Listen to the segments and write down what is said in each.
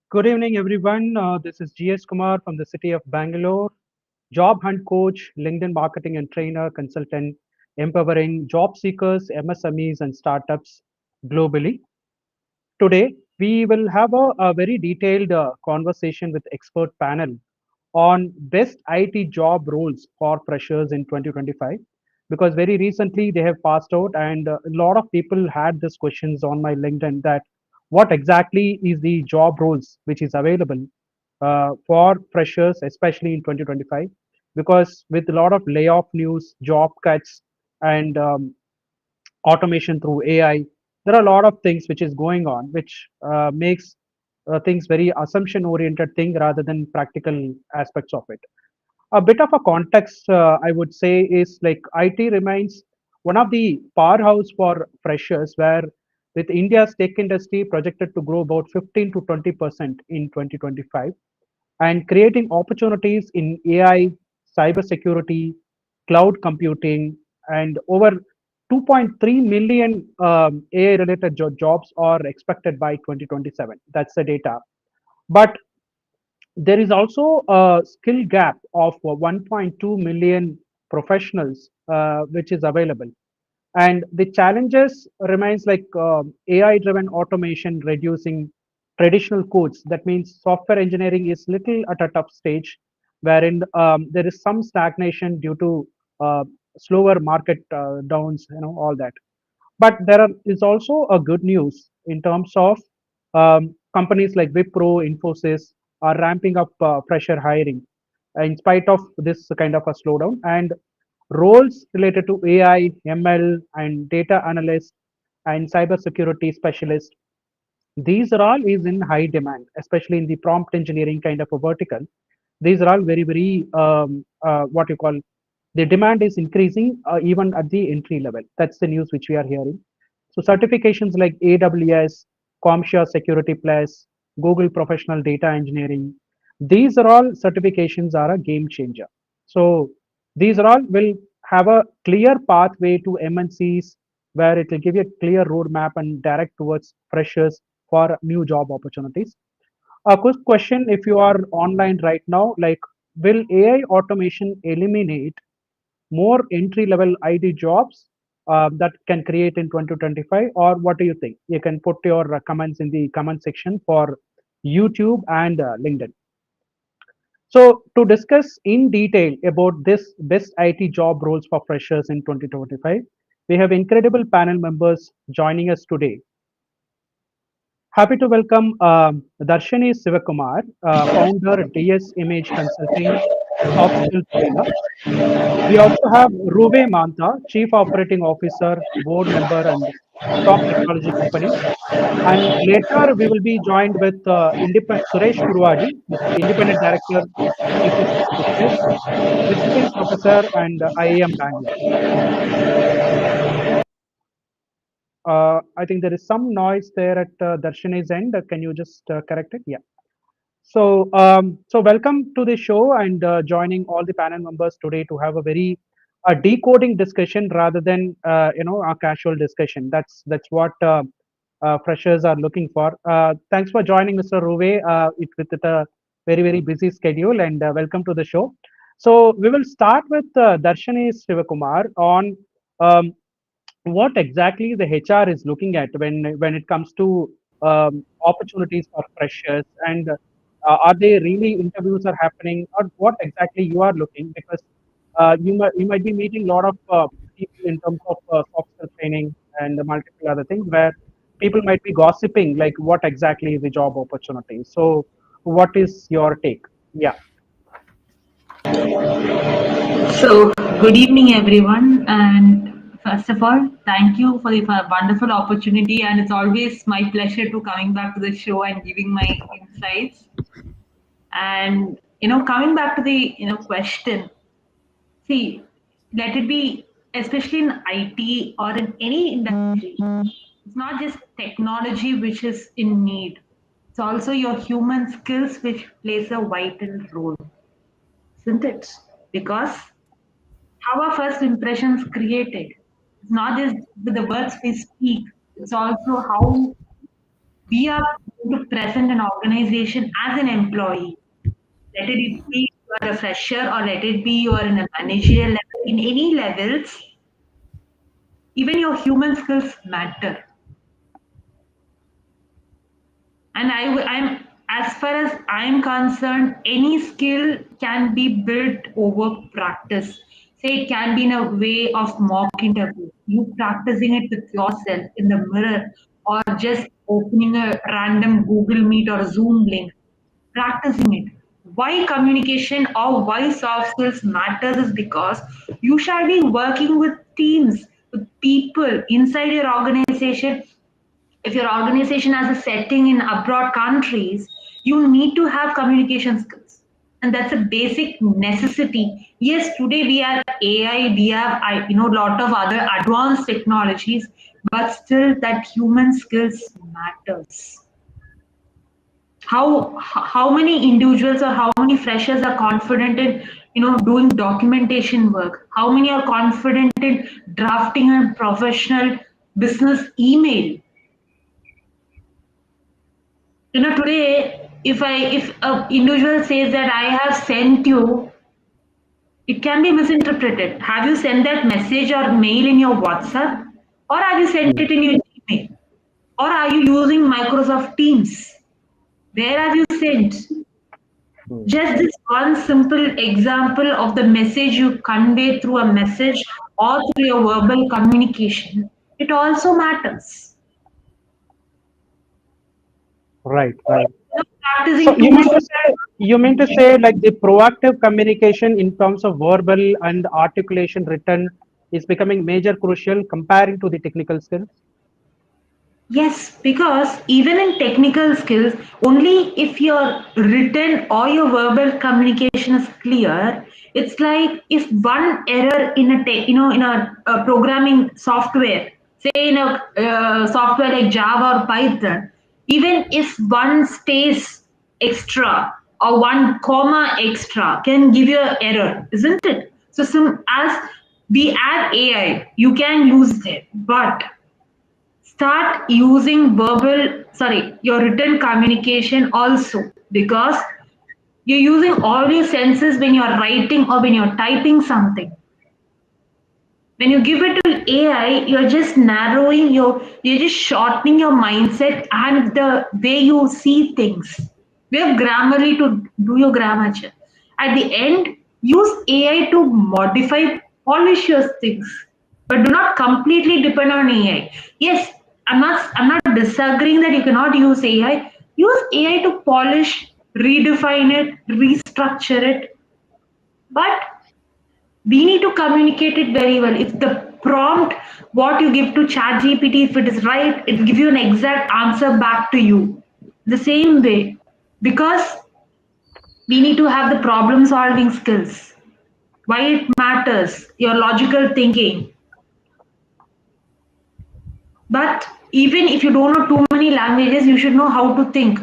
Good evening, everyone. This is GS Kumar from the city of Bangalore, job hunt coach, LinkedIn marketing and trainer, consultant, empowering job seekers, MSMEs, and startups globally. Today, we will have a very detailed conversation with expert panel on best IT job roles for freshers in 2025 because very recently they have passed out and a lot of people had these questions on my LinkedIn that what exactly is the job roles which is available for freshers, especially in 2025, because with a lot of layoff news, job cuts, and automation through AI, there are a lot of things which is going on, which makes things very assumption oriented thing rather than practical aspects of it. A bit of a context, I would say, is like IT remains one of the powerhouse for freshers, where with India's tech industry projected to grow about 15 to 20% in 2025, and creating opportunities in AI, cybersecurity, cloud computing, and over 2.3 million AI-related jobs are expected by 2027. That's the data. But there is also a skill gap of 1.2 million professionals which is available, and the challenges remains like AI driven automation reducing traditional codes. That means software engineering is little at a tough stage wherein there is some stagnation due to uh, slower market downs, all that. But is also a good news in terms of companies like Wipro, Infosys are ramping up fresher hiring in spite of this kind of a slowdown. And roles related to AI, ML, and data analyst and cybersecurity specialist, these are all is in high demand, especially in the prompt engineering kind of a vertical. These are all very, very what you call the demand is increasing even at the entry level. That's the news which we are hearing. So certifications like AWS, CompTIA Security Plus, Google Professional Data Engineering, these are all certifications are a game changer. So these are all will have a clear pathway to MNCs where it will give you a clear roadmap and direct towards freshers for new job opportunities. A quick question: if you are online right now, like, will AI automation eliminate more entry level IT jobs that can create in 2025, or what do you think? You can put your comments in the comment section for YouTube and LinkedIn. So to discuss in detail about this best IT job roles for freshers in 2025, we have incredible panel members joining us today. Happy to welcome Dharshini Sivakumar, founder DS Image Consulting, soft skills trainer. We also have Rruve Mantha, Chief Operating Officer, board member, and top technology company. And later we will be joined with Suresh Kuruvadi, Independent Director, C6 Business, Visiting Professor, and IIM Bangalore. I think there is some noise there at Darshini's end. Can you just correct it? Yeah. So welcome to the show and joining all the panel members today to have a very decoding discussion rather than a casual discussion. That's what freshers are looking for. Thanks for joining, Mr. Rruve, with a very busy schedule, and welcome to the show. So we will start with Darshini Sivakumar on um, what exactly the HR is looking at when it comes to opportunities for freshers, and are they really interviews are happening, or what exactly you are looking, because you might be meeting a lot of people in terms of soft skill training and multiple other things where people might be gossiping like what exactly is the job opportunity. So what is your take? Yeah. So, good evening, everyone. And first of all, thank you for the wonderful opportunity. And it's always my pleasure to coming back to the show and giving my insights. And coming back to the question. See, let it be, especially in IT or in any industry. It's not just technology which is in need. It's also your human skills which plays a vital role, isn't it? Because how are first impressions created? It's not just with the words we speak, it's also how we are to present an organization as an employee, let it be you are a fresher or let it be you are in a managerial level, in any levels, even your human skills matter. And I'm as far as I'm concerned, any skill can be built over practice. Say it can be in a way of mock interview, you practicing it with yourself in the mirror, or just opening a random Google Meet or Zoom link, practicing it. Why communication or why soft skills matters is because you shall be working with teams, with people inside your organization. If your organization has a setting in abroad countries, you need to have communication skills. And that's a basic necessity. Yes, today we have AI, we have a lot of other advanced technologies, but still that human skills matters. How many individuals or how many freshers are confident in doing documentation work? How many are confident in drafting a professional business email? Today, if a individual says that I have sent you, it can be misinterpreted. Have you sent that message or mail in your WhatsApp, or have you sent it in your Gmail, or are you using Microsoft Teams? Where have you sent? Just this one simple example of the message you convey through a message or through your verbal communication, it also matters. Right, right. So Practicing too. you mean to say like the proactive communication in terms of verbal and articulation written is becoming major crucial comparing to the technical skills? Yes, because even in technical skills, only if your written or your verbal communication is clear, it's like if one error in a programming software, say in a software like Java or Python, even if one space extra or one comma extra can give you an error, isn't it? So, as we add AI, you can use it, but start using your written communication also, because you're using all your senses when you're writing or when you're typing something. When you give it to AI, you're just shortening your mindset and the way you see things. We have Grammarly to do your grammar check. At the end, use AI to modify, polish your things, but do not completely depend on AI. Yes, I'm not disagreeing that you cannot use AI. Use AI to polish, redefine it, restructure it, but we need to communicate it very well. If the prompt what you give to chat gpt, if it is right, it will give you an exact answer back to you the same way, because we need to have the problem solving skills, why it matters, your logical thinking. But even if you don't know too many languages, you should know how to think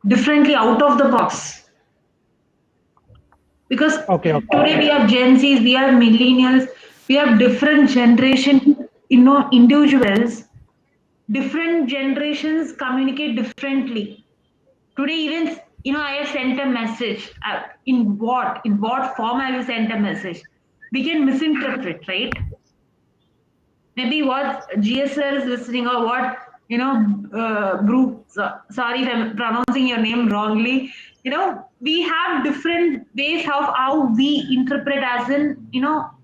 differently out of the box, because Okay, okay. today we have Gen Zs, we have millennials, we have different generation, individuals. Different generations communicate differently. Today, even I have sent a message. In what form I have sent a message? We can misinterpret, right? Maybe what GSR is listening, or what group. Sorry if I'm pronouncing your name wrongly. We have different ways of how we interpret as an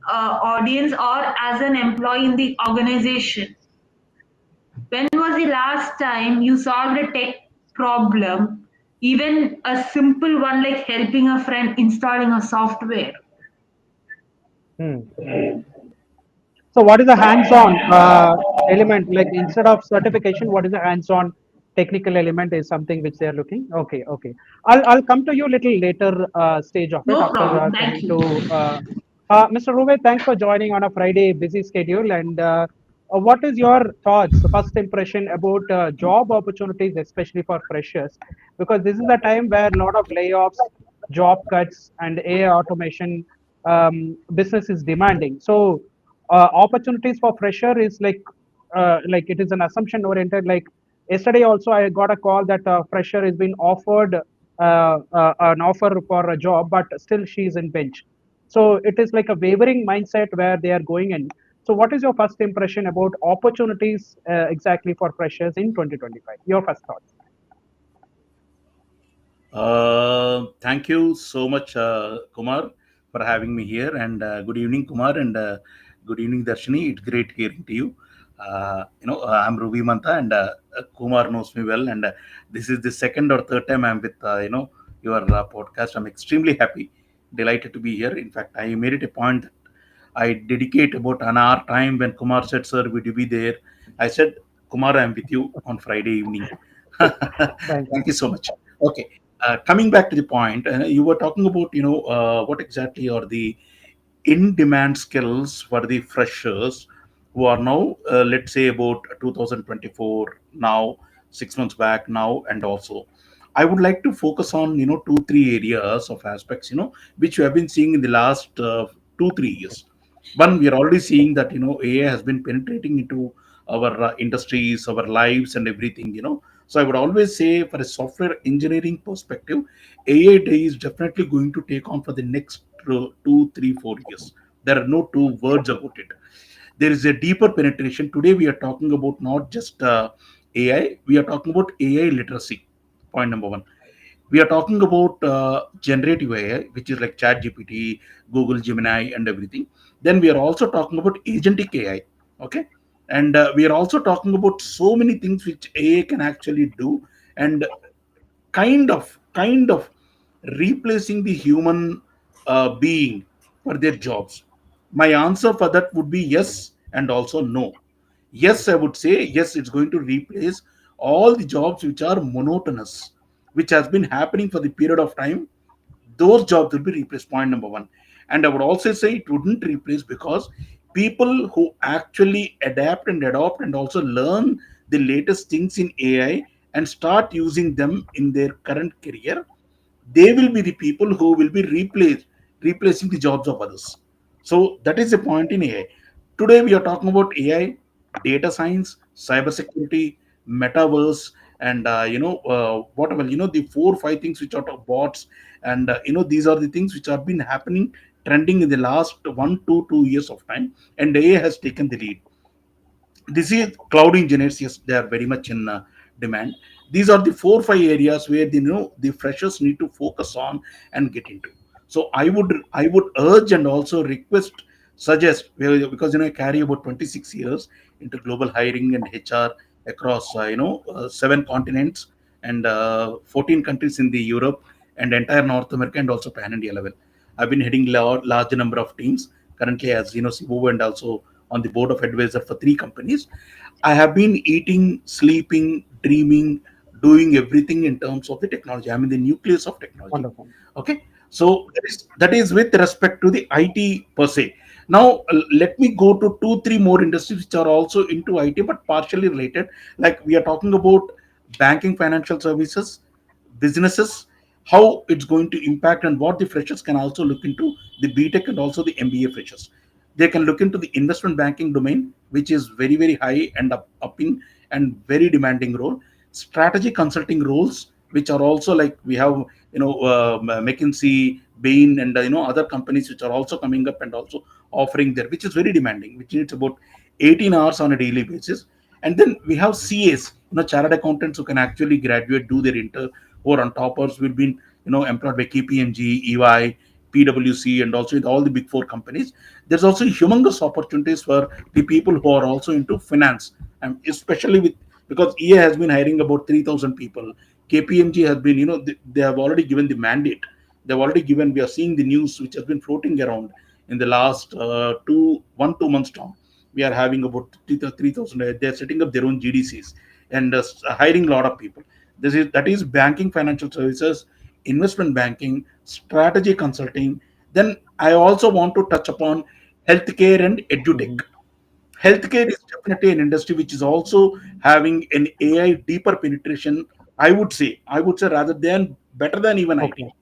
audience or as an employee in the organization. When was the last time you solved a tech problem, even a simple one like helping a friend installing a software? Hmm. So what is the hands-on element? Like instead of certification, what is the hands-on technical element is something which they are looking. Okay, okay. I'll come to you a little later stage of it No after problem. Thank coming you. to Mr. Rruve. Thanks for joining on a Friday busy schedule. And what is your thoughts, first impression about job opportunities, especially for freshers? Because this is a time where a lot of layoffs, job cuts, and AI automation business is demanding. So opportunities for fresher is like it is an assumption oriented, like Yesterday also I got a call that a fresher is being offered an offer for a job, but still she is in bench. So it is like a wavering mindset where they are going in. So what is your first impression about opportunities exactly for freshers in 2025? Your first thoughts. Thank you so much, Kumar, for having me here. And good evening, Kumar, and good evening, Dharshini. It's great hearing to you. I'm Rruve Mantha, and Kumar knows me well. And this is the second or third time I'm with your podcast. I'm extremely happy, delighted to be here. In fact, I made it a point that I dedicate about an hour time when Kumar said, "Sir, would you be there?" I said, "Kumar, I'm with you on Friday evening." Thank you. Thank you so much. Okay, coming back to the point, you were talking about what exactly are the in-demand skills for the freshers who are now, let's say, about 2024 now, 6 months back now, and also. I would like to focus on two three areas of aspects which we have been seeing in the last 2 3 years. One, we are already seeing that AI has been penetrating into our industries, our lives, and everything. So I would always say, for a software engineering perspective, AI is definitely going to take on for the next 2 3 4 years. There are no two words about it. There is a deeper penetration. Today we are talking about not just AI, we are talking about AI literacy. Point number one. We are talking about generative AI, which is like Chat GPT, Google Gemini, and everything. Then we are also talking about agentic AI. Okay. And we are also talking about so many things which AI can actually do, and kind of replacing the human being for their jobs. My answer for that would be yes and also no. Yes, I would say yes, it's going to replace all the jobs which are monotonous, which has been happening for the period of time. Those jobs will be replaced. Point number one. And I would also say it wouldn't replace, because people who actually adapt and adopt and also learn the latest things in AI and start using them in their current career, they will be the people who will be replacing the jobs of others. So that is the point in AI. Today we are talking about AI, data science, cybersecurity, metaverse, and whatever the 4 5 things which are of bots, and these are the things which have been happening, trending in the last 1 to 2 years of time, and AI has taken the lead. This is cloud engineers. Yes, they are very much in demand. These are the 4 5 areas where the freshers need to focus on and get into. So I would urge and also request, suggest, because I carry about 26 years into global hiring and HR across 7 continents and 14 countries in the Europe and entire North America, and also pan India level. I've been heading large number of teams currently, as CEO, and also on the board of advisor for 3 companies. I have been eating, sleeping, dreaming, doing everything in terms of the technology. I'm in the nucleus of technology. Wonderful. Okay, so that is with respect to the IT per se. Now let me go to 2 3 more industries which are also into IT but partially related. Like we are talking about banking, financial services, businesses, how it's going to impact, and what the freshers can also look into, the BTech and also the MBA freshers. They can look into the investment banking domain, which is very, very high and upping and very demanding role. Strategy consulting roles, which are also like we have, McKinsey, Bain, and other companies which are also coming up and also offering there, which is very demanding, which needs about 18 hours on a daily basis. And then we have CAs, chartered accountants who can actually graduate, do their inter, who are on toppers, will be employed by KPMG, EY, PwC, and also with all the big four companies. There's also humongous opportunities for the people who are also into finance, and especially with, because EA has been hiring about 3,000 people. KPMG has been, they have already given the mandate. They've already given. We are seeing the news which has been floating around in the last 2 months now. We are having about 3,000. They're setting up their own GDCs and hiring a lot of people. That is banking, financial services, investment banking, strategy consulting. Then I also want to touch upon healthcare and edutech. Mhm. Healthcare is definitely an industry which is also having an AI deeper penetration. I would say rather than better than even IT. Okay.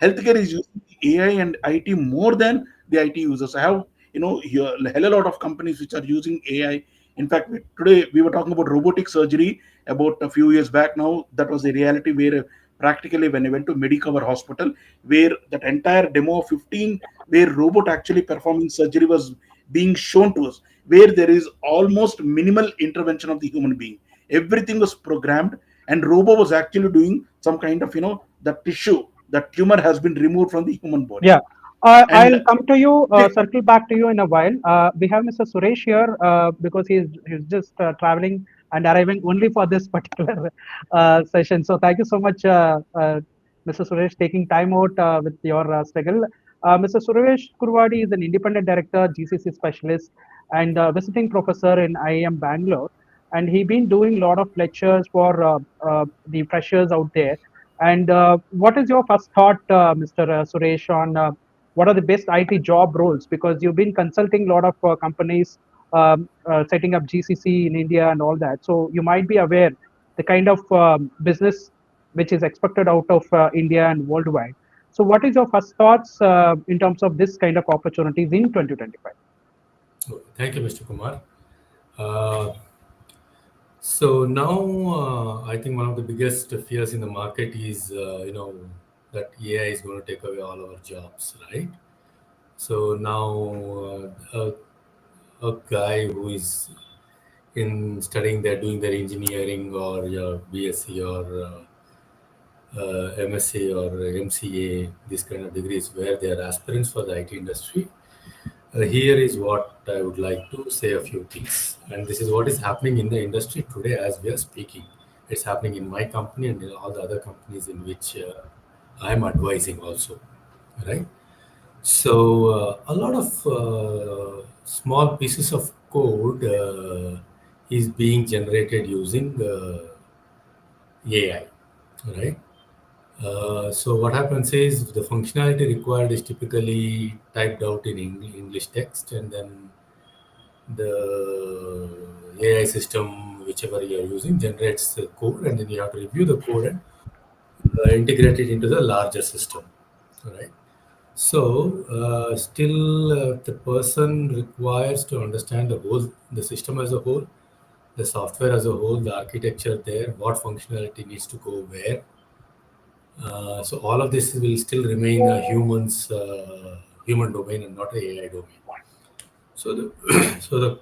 Healthcare is using AI and IT more than the IT users. I have here a hell a lot of companies which are using AI In fact, today we were talking about robotic surgery about a few years back now. That was a reality where practically when I went to Medicover Hospital, where that entire demo of 15, where robot actually performing surgery was being shown to us, where there is almost minimal intervention of the human being. Everything was programmed, and robot was actually doing some kind of, the tissue, that tumor has been removed from the human body. Yeah. And I'll come to you, circle back to you in a while. We have Mr. Suresh here because he's just traveling and arriving only for this particular session. So thank you so much, Mr. Suresh, taking time out with your struggle. Mr. Suresh Kuruvadi is an independent director, GCC specialist, and visiting professor in IIM Bangalore. And he been doing a lot of lectures for the freshers out there. And what is your first thought, Mr. Suresh, on what are the best IT job roles? Because you've been consulting a lot of companies, setting up GCC in India and all that. So you might be aware the kind of business which is expected out of India and worldwide. So what is your first thoughts in terms of this kind of opportunities in 2025? Thank you, Mr. Kumar. Uh, so now I think one of the biggest fears in the market is, that AI is going to take away all our jobs, right? So now a guy who is in studying there, doing their engineering or your BSc or MSc or MCA, these kind of degrees where they are aspirants for the IT industry. Here is what I would like to say a few things. And this is what is happening in the industry today as we are speaking. It's happening in my company and in all the other companies in which I'm advising also, right? So a lot of small pieces of code is being generated using AI, right? So what happens is the functionality required is typically typed out in English text, and then the AI system, whichever you are using, generates the code, and then you have to review the code and integrate it into the larger system, right? So still, the person requires to understand the system as a whole, the software as a whole, the architecture there, what functionality needs to go where. So all of this will still remain a human domain and not a AI domain. So the so the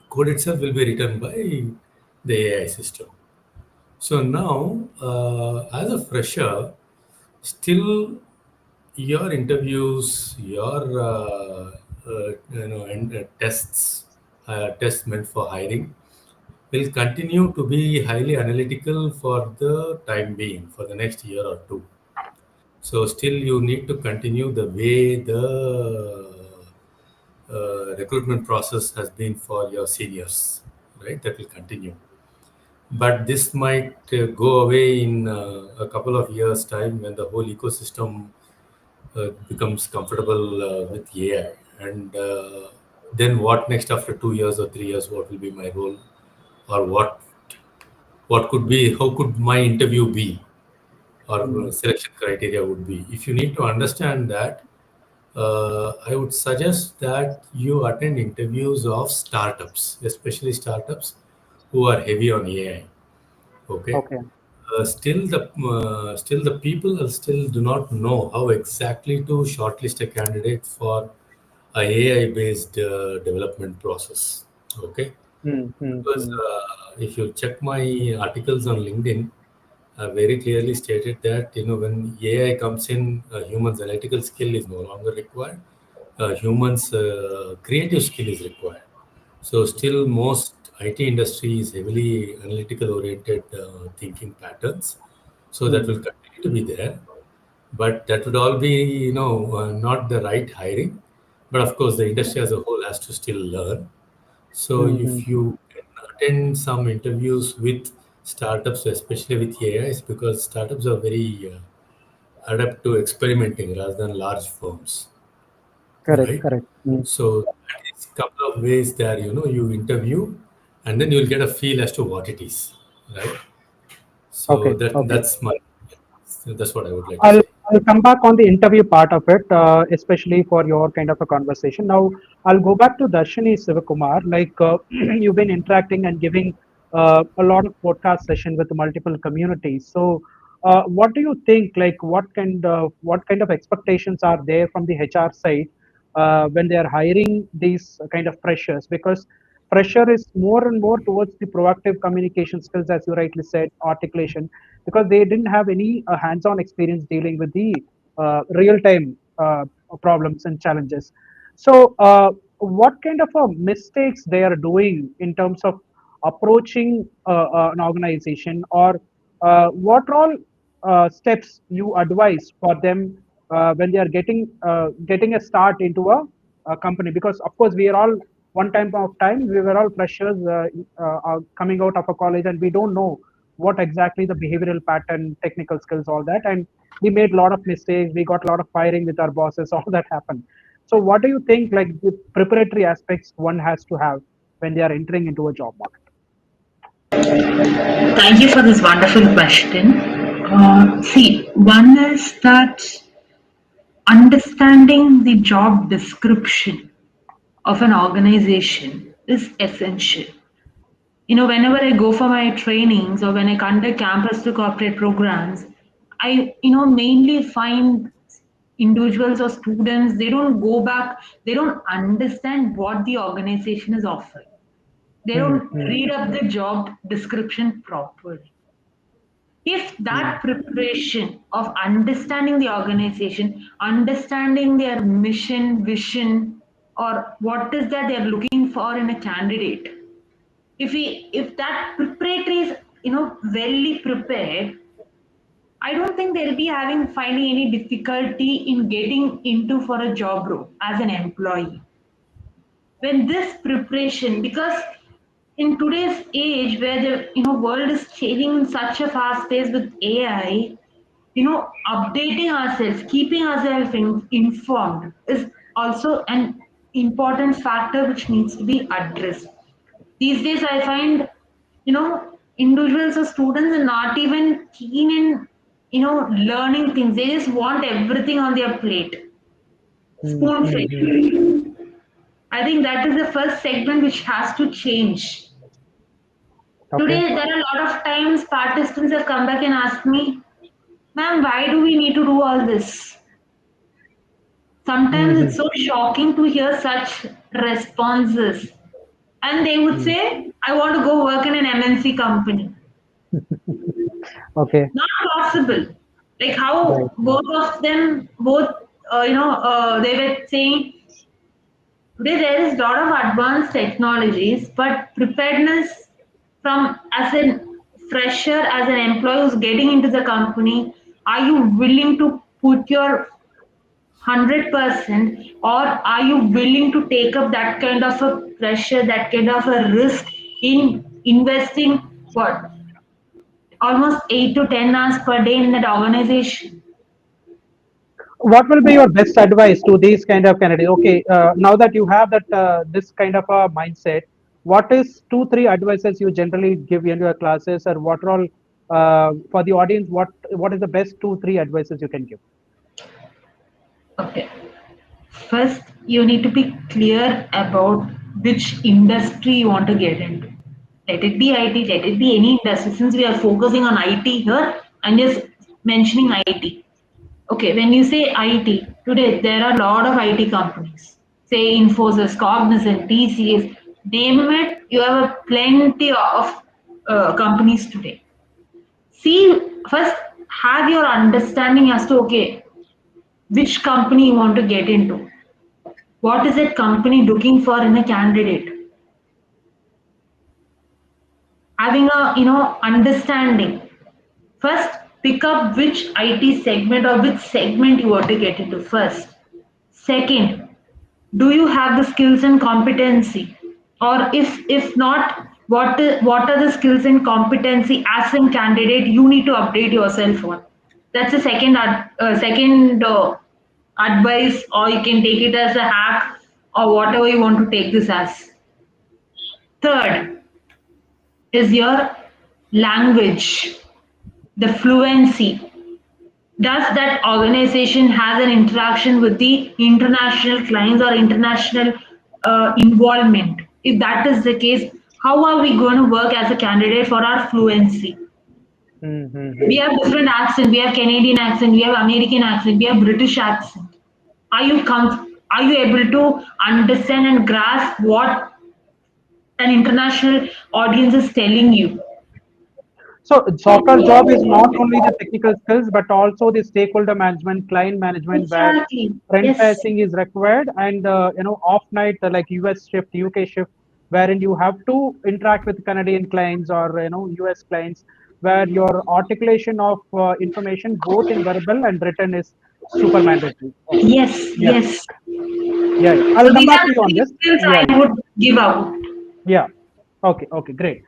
code itself will be written by the AI system. So now, as a fresher, still your interviews, your tests meant for hiring will continue to be highly analytical for the time being, for the next year or two. So still you need to continue the way the recruitment process has been for your seniors, right? That will continue. But this might go away in a couple of years' time when the whole ecosystem becomes comfortable with AI. And then what next after 2 years or 3 years? What will be my role, or what could be? How could my interview be, or selection criteria would be? If you need to understand that, I would suggest that you attend interviews of startups, especially startups who are heavy on AI. Okay. Okay. Still the people still do not know how exactly to shortlist a candidate for a AI based development process. Okay, Mm, mm, because mm, if you check my articles on LinkedIn, very clearly stated that when AI comes in, humans analytical skill is no longer required. Humans creative skill is required. So still most IT industry is heavily analytical oriented thinking patterns. So that will mm, continue to be there, but that would all be not the right hiring. But of course, the industry as a whole has to still learn. So mm, if mm, you can attend some interviews with startups, especially with AIs, because startups are very adept to experimenting rather than large firms, correct, right? correct. Mm, So that is a couple of ways there, you interview and then you'll get a feel as to what it is, right? So okay, okay. that's what I would like to I'll say. I'll come back on the interview part of it, especially for your kind of a conversation. Now, I'll go back to Dharshini Sivakumar. Like you've been interacting and giving a lot of podcast session with multiple communities. So, what do you think? Like, what kind of expectations are there from the HR side when they are hiring these kind of freshers? Because pressure is more and more towards the proactive communication skills, as you rightly said, articulation, because they didn't have any hands-on experience dealing with the real-time problems and challenges. So, what kind of mistakes they are doing in terms of approaching an organization, or what all steps you advise for them when they are getting a start into a company? Because of course we are all one time of time we were all freshers coming out of a college, and we don't know what exactly the behavioral pattern, technical skills, all that, and we made a lot of mistakes. We got a lot of firing with our bosses. All that happened. So, what do you think? Like the preparatory aspects one has to have when they are entering into a job market. Thank you for this wonderful question. See, one is that understanding the job description of an organization is essential. Whenever I go for my trainings or when I conduct campus to corporate programs, I mainly find individuals or students, they don't go back, they don't understand what the organization is offering. They Hmm, don't hmm, read up the job description properly. If hmm, that preparation of understanding the organization, understanding their mission, vision, or what is that they're looking for in a candidate, if that preparatory is well prepared, I don't think they'll be finding any difficulty in getting into for a job role as an employee. When this preparation, because in today's age where the world is changing in such a fast pace with AI, updating ourselves, keeping ourselves informed is also an important factor which needs to be addressed. These days I find individuals or students are not even keen in learning things. They just want everything on their plate, hmm, spoon hmm, hmm. fed. I think that is the first segment which has to change. Okay. Today, there are a lot of times participants have come back and asked me, ma'am, why do we need to do all this? Hmm, Sometimes hmm, it's so shocking to hear such responses. And they would hmm. say, I want to go work in an MNC company. Okay. Not possible. Like Right. how both of them, they were saying, today there is a lot of advanced technologies, but preparedness from as a fresher, as an employee who's getting into the company, are you willing to put your 100%, or are you willing to take up that kind of a pressure, that kind of a risk in investing what almost 8 to 10 hours per day in that organization? What will be your best advice to these kind of candidates? Okay, now that you have that this kind of a mindset, what is two, three advices you generally give in your classes, or what are all for the audience? What is the best two, three advices you can give? Okay. First, you need to be clear about which industry you want to get into. Let it be IT, let it be any industry. Since we are focusing on IT here, I'm just mentioning IT. Okay, when you say IT, today there are a lot of IT companies. Say Infosys, Cognizant, TCS, name it, you have a plenty of companies today. See, first have your understanding as to okay, which company you want to get into. What is that company looking for in a candidate? Having a understanding. First, pick up which IT segment or which segment you want to get into first. Second, do you have the skills and competency? Or if not, what are the skills and competency as a candidate you need to update yourself on? That's the second advice, or you can take it as a hack, or whatever you want to take this as. Third is your language, the fluency, does that organization has an interaction with the international clients or international involvement? If that is the case, how are we going to work as a candidate for our fluency? We Mm-hmm. have different accent. We have Canadian accent. We have American accent. We have British accent. Are you able to understand and grasp what an international audience is telling you? So soccer job is not only the technical skills, but also the stakeholder management, client management, where Exactly. front Yes. facing is required, and off night like US shift, UK shift, wherein you have to interact with Canadian clients or US clients, where your articulation of information both in verbal and written is super mandatory. Okay. Yes. Yeah, Yes. yeah, yeah. So I'll come these back are to you the on three this. skills Yeah, I yeah, would give out. yeah. Okay, okay, great.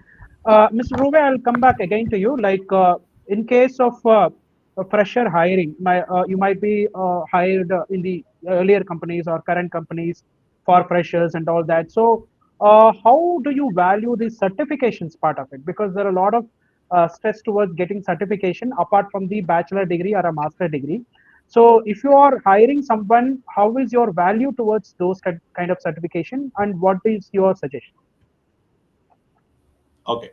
Mr. Rruve, I'll come back again to you. Like, in case of a fresher hiring, you might be hired in the earlier companies or current companies for freshers and all that. So, how do you value the certifications part of it? Because there are a lot of stress towards getting certification apart from the bachelor degree or a master degree. So, if you are hiring someone, how is your value towards those kind of certification, and what is your suggestion? Okay.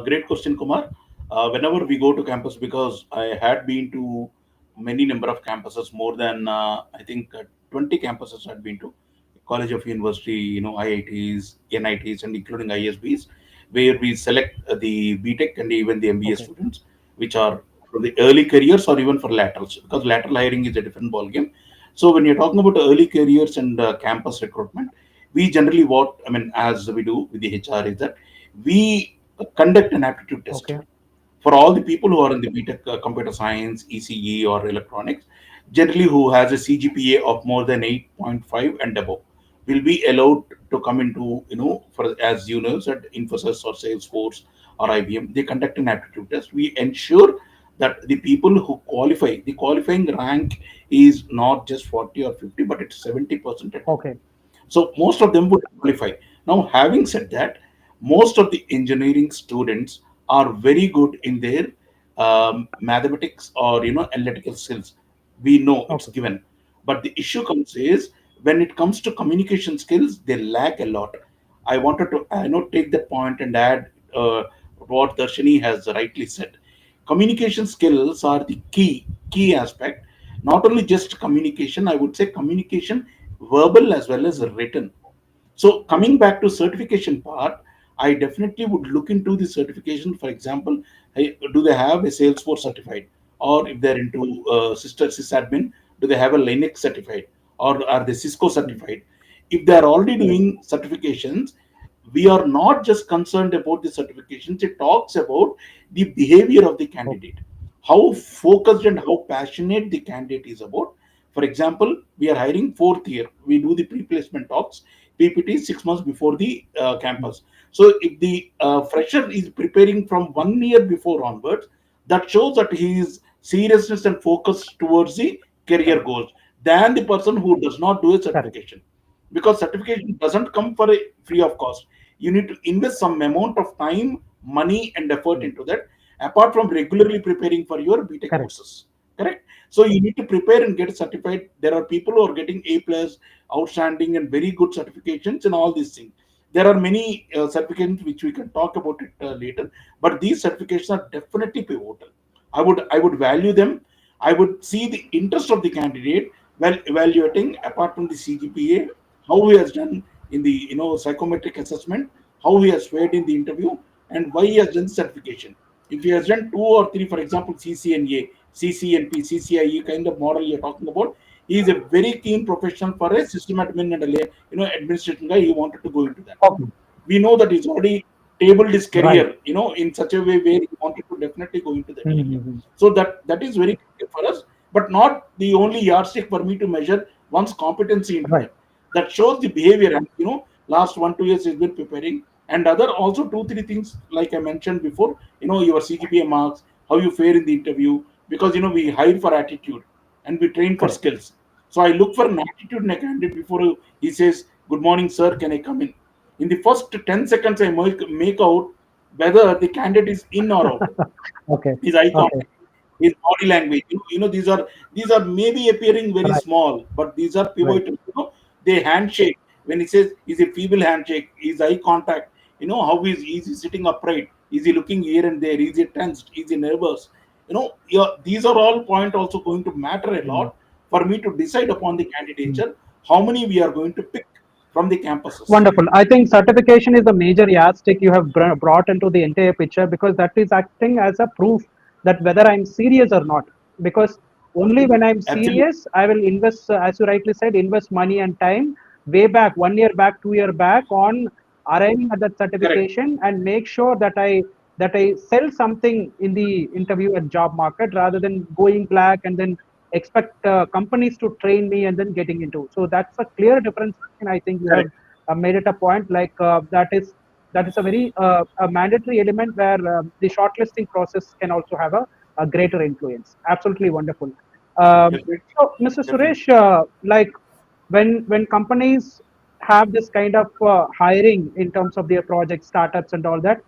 Great question, Kumar. Whenever we go to campus, because I had been to many number of campuses, more than I think 20 campuses I'd been to, College of University, IITs, NITs, and including ISBs, where we select the BTech and even the MBA Okay. students, which are from the early careers or even for laterals, because lateral hiring is a different ballgame. So when you're talking about early careers and campus recruitment, we generally what I mean as we do with the HR is that we conduct an aptitude test Okay. for all the people who are in the BTech computer science, ECE, or electronics, generally who has a CGPA of more than 8.5 and above, will be allowed to come into, for as juniors at Infosys or Salesforce or IBM. They conduct an aptitude test. We ensure that the people who qualify, the qualifying rank is not just 40 or 50, but it's 70% and above. Okay. So most of them would qualify. Now, having said that, most of the engineering students are very good in their mathematics or analytical skills. We know it's Okay. given, but the issue comes is when it comes to communication skills, they lack a lot. I wanted to take that point and add what Darshini has rightly said. Communication skills are the key aspect. Not only just communication, I would say communication verbal as well as written. So coming back to certification part, I definitely would look into the certification. For example, hey, do they have a Salesforce certified, or if they're into sister sysadmin, do they have a Linux certified, or are they Cisco certified? If they are already doing certifications, we are not just concerned about the certifications. It talks about the behavior of the Okay. candidate, how focused and how passionate the candidate is about. For example, we are hiring fourth year. We do the pre-placement talks, PPT 6 months before the campus. So if the fresher is preparing from 1 year before onwards, that shows that he is seriousness and focus towards the career Correct. goals than the person who does not do a Correct. certification, because certification doesn't come for a free of cost. You need to invest some amount of time, money, and effort Mm. into that, apart from regularly preparing for your BTech Correct. courses. Correct. So you need to prepare and get certified. There are people who are getting A plus, outstanding, and very good certifications and all these things. There are many certifications which we can talk about it later, but these certifications are definitely pivotal. I would value them. I would see the interest of the candidate while evaluating, apart from the CGPA, how he has done in the psychometric assessment, how he has fared in the interview, and why he has done certification. If he has done two or three, for example, CCNA, CCNP, CCIE kind of model you're talking about, he is a very keen professional for a system admin and administration guy. He wanted to go into that. Okay. We know that he's already tabled his Right. career, in such a way where he wanted to definitely go into that area. Mm-hmm. So that is very critical for us, but not the only yardstick for me to measure one's competency into Right. that. That shows the behavior, and last 1 2 years he's been preparing, and other also two three things like I mentioned before. Your CGPA marks, how you fare in the interview, because we hire for attitude and we train for Correct. skills. So I look for an attitude in a candidate before he says, "Good morning, sir. Can I come in?" In the first 10 seconds, I make out whether the candidate is in or out. Okay. His eye Okay. contact, his body language. These are maybe appearing very Right. small, but these are Right. pivotal. They handshake when he says is a feeble handshake, is eye contact. How is he sitting upright? Is he looking here and there? Is he tensed? Is he nervous? Yeah, these are all point also going to matter a Mm. lot for me to decide upon the Mm. candidature. How many we are going to pick from the campuses? Wonderful. I think certification is the major yardstick you have brought into the entire picture, because that is acting as a proof that whether I'm serious or not. Because only when I'm Absolutely serious, I will invest, as you rightly said, invest money and time way back, 1 year back, 2 year back, on arriving at that correct. certification, and make sure that I sell something in the interview and job market, rather than going black and then expect companies to train me and then getting into. So that's a clear difference. And I think you have Correct. made it a point, like that is a very a mandatory element where the shortlisting process can also have a greater influence. Absolutely wonderful. Definitely. So, Mr. Definitely. Suresh, like when companies have this kind of hiring in terms of their project startups and all that,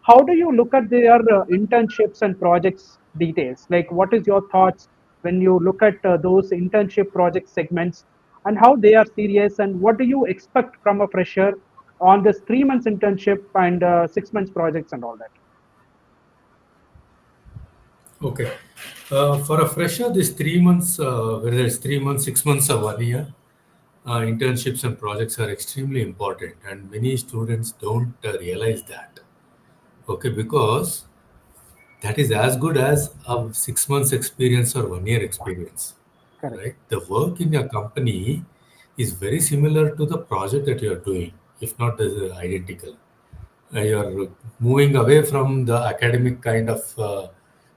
how do you look at their internships and projects details? Like, what is your thoughts when you look at those internship project segments, and how they are serious, and what do you expect from a fresher on this 3 months internship and 6 months projects and all that? Okay. For a fresher, this 3 months, whether it's 3 months, 6 months, or 1 year, internships and projects are extremely important, and many students don't realize that. Okay, because that is as good as a 6 months experience or 1 year experience, Correct. right? The work in your company is very similar to the project that you are doing, if not identical. You're moving away from the academic kind of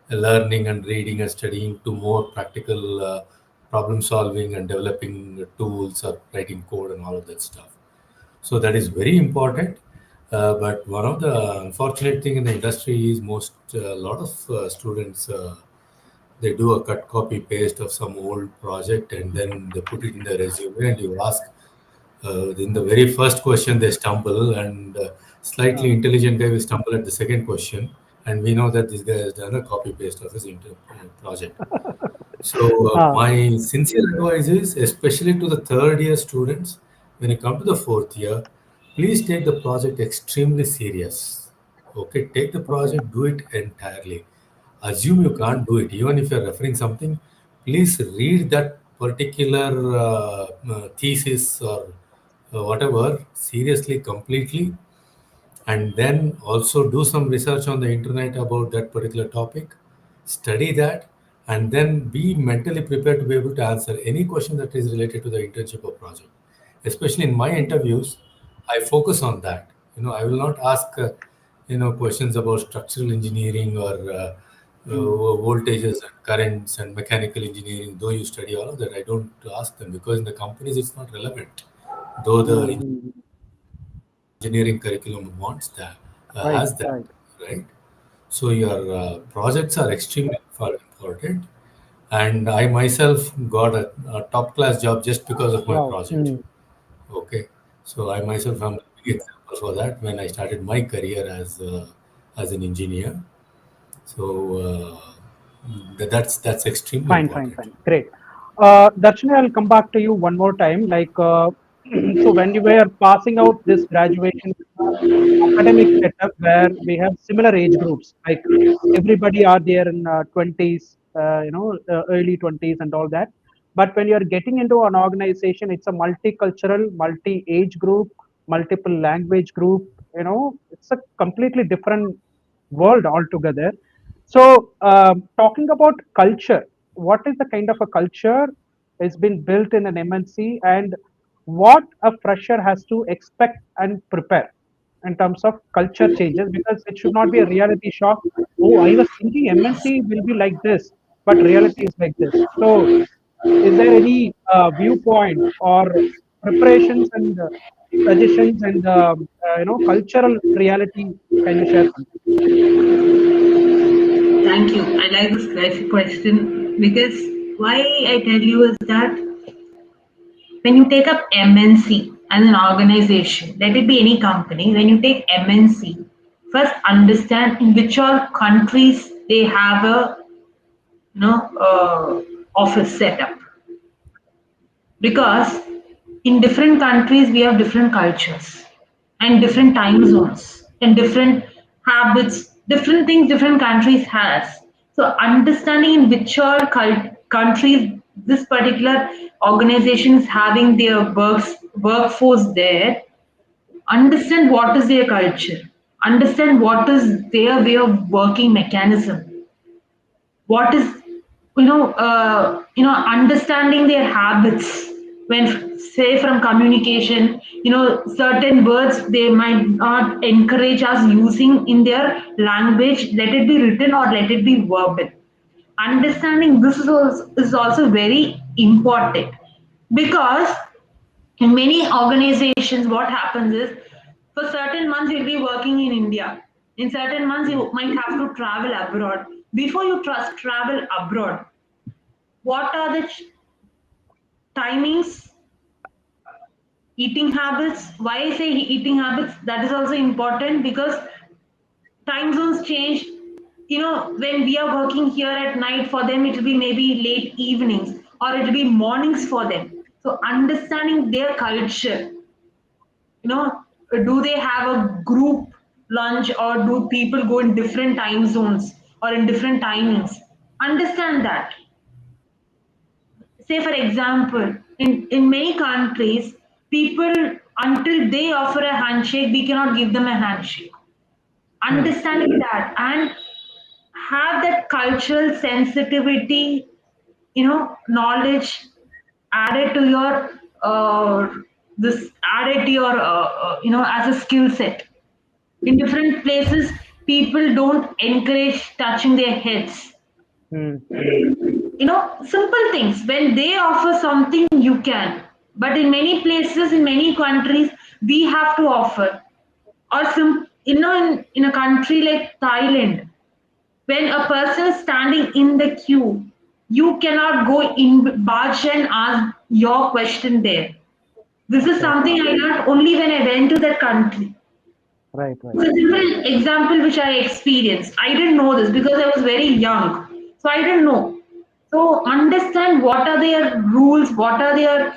learning and reading and studying to more practical problem solving and developing tools or writing code and all of that stuff. So that is very important. But one of the unfortunate thing in the industry is most a lot of students they do a cut copy paste of some old project and then they put it in the resume and you ask in the very first question they stumble and Uh, slightly intelligent guy will stumble at the second question and we know that this guy has done a copy paste of his project. So, uh, my sincere advice is, especially to the third year students, when you come to the fourth year, please take the project extremely serious. Okay, take the okay. project, do it entirely. Assume you can't do it, even if you're referring something, please read that particular thesis or whatever seriously, completely, and then also do some research on the internet about that particular topic, study that, and then be mentally prepared to be able to answer any question that is related to the internship or project. Especially in my interviews, I focus on that. I will not ask questions about structural engineering or Mm. voltages and currents and mechanical engineering. Though you study all of that, I don't ask them because in the companies it's not relevant. Though the Mm. engineering curriculum wants that, Right. has that, Right. right? So your projects are extremely important. And I myself got a top class job just because of my Wow. project. Mm. Okay, so I myself am a big example for that when I started my career as an engineer. So that's extremely Fine, fine, important. fine. Great. Darshini, I'll come back to you one more time. Like, so when you were passing out this graduation academic setup where we have similar age groups, like everybody are there in 20s, early 20s and all that. But when you're getting into an organization, it's a multicultural, multi-age group, multiple language group. It's a completely different world altogether. So, talking about culture, what is the kind of a culture has been built in an MNC, and what a fresher has to expect and prepare in terms of culture changes? Because it should not be a reality shock. Oh, I was thinking MNC will be like this, but reality is like this. So, is there any viewpoint or preparations and suggestions and cultural reality? Can you share something? Thank you. I like this question because why I tell you is that when you take up MNC as an organization, let it be any company, when you take MNC, first understand in which all countries they have a office setup, because in different countries we have different cultures and different time zones and different habits, different things different countries has. So understanding in which all countries this particular organization is having their workforce there, understand what is their culture, understand what is their way of working mechanism, what is understanding their habits when, say, from communication, certain words they might not encourage us using in their language, let it be written or let it be verbal. Understanding this is also very important, because in many organizations what happens is, for certain months you'll be working in India, in certain months you might have to travel abroad. Before you trust travel abroad, what are the timings, eating habits? Why I say eating habits, that is also important, because time zones change. When we are working here at night, for them it will be maybe late evenings or it will be mornings for them. So understanding their culture, you know do they have a group lunch, or do people go in different time zones or in different timings? Understand that. Say for example, in many countries, people, until they offer a handshake, we cannot give them a handshake. Hmm. Understanding that and have that cultural sensitivity, knowledge added to your this added to your as a skill set. In different places, people don't encourage touching their heads. Hmm. Hmm. Simple things. When they offer something, you can. But in many places, in many countries, we have to offer. Or in a country like Thailand, when a person is standing in the queue, you cannot go in barge and ask your question there. This is Okay. something I learned only when I went to that country. Right. Right. It's a simple example which I experienced. I didn't know this because I was very young. So I didn't know. So understand what are their rules, what are their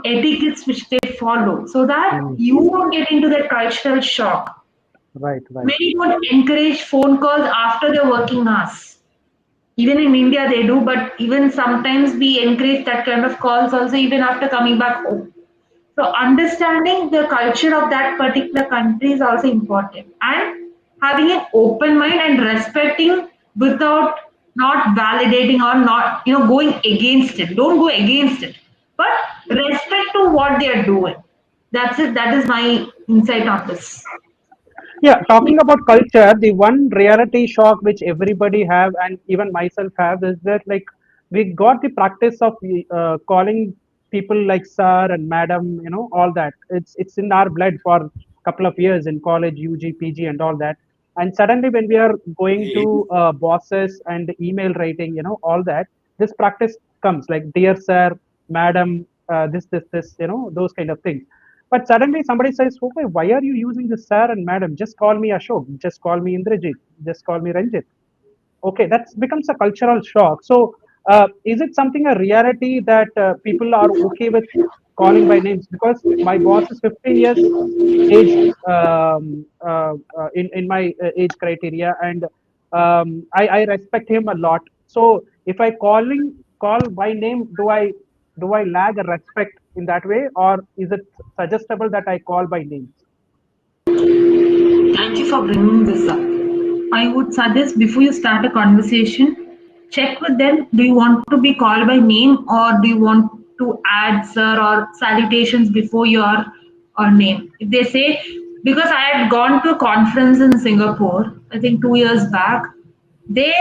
etiquettes which they follow, so that Hmm. you won't get into that cultural shock. Right. Right. Many don't encourage phone calls after their working hours. Even in India they do, but even sometimes we encourage that kind of calls also even after coming back home. So understanding the culture of that particular country is also important, and having an open mind and respecting without not validating or not going against it. Don't go against it, but respect to what they are doing. That's it. That is my insight on this. Yeah, talking about culture, the one reality shock which everybody have and even myself have is that like we got the practice of calling people like sir and madam, all that. It's in our blood for couple of years in college, UG, PG, and all that. And suddenly when we are going to bosses and email writing, all that, this practice comes like dear sir, madam, this, those kind of things. But suddenly somebody says, okay, why are you using this sir and madam? Just call me Ashok, just call me Indrajit, just call me Ranjit. Okay, that becomes a cultural shock. So, is it something a reality that people are okay with calling by names? Because my boss is 15 years age in my age criteria, and I respect him a lot. So, if I call by name, do I lag a respect in that way, or is it suggestible that I call by names? Thank you for bringing this up. I would suggest before you start a conversation, check with them. Do you want to be called by name, or do you want to add sir or salutations before your name? If they say, because I had gone to a conference in Singapore, I think 2 years back, they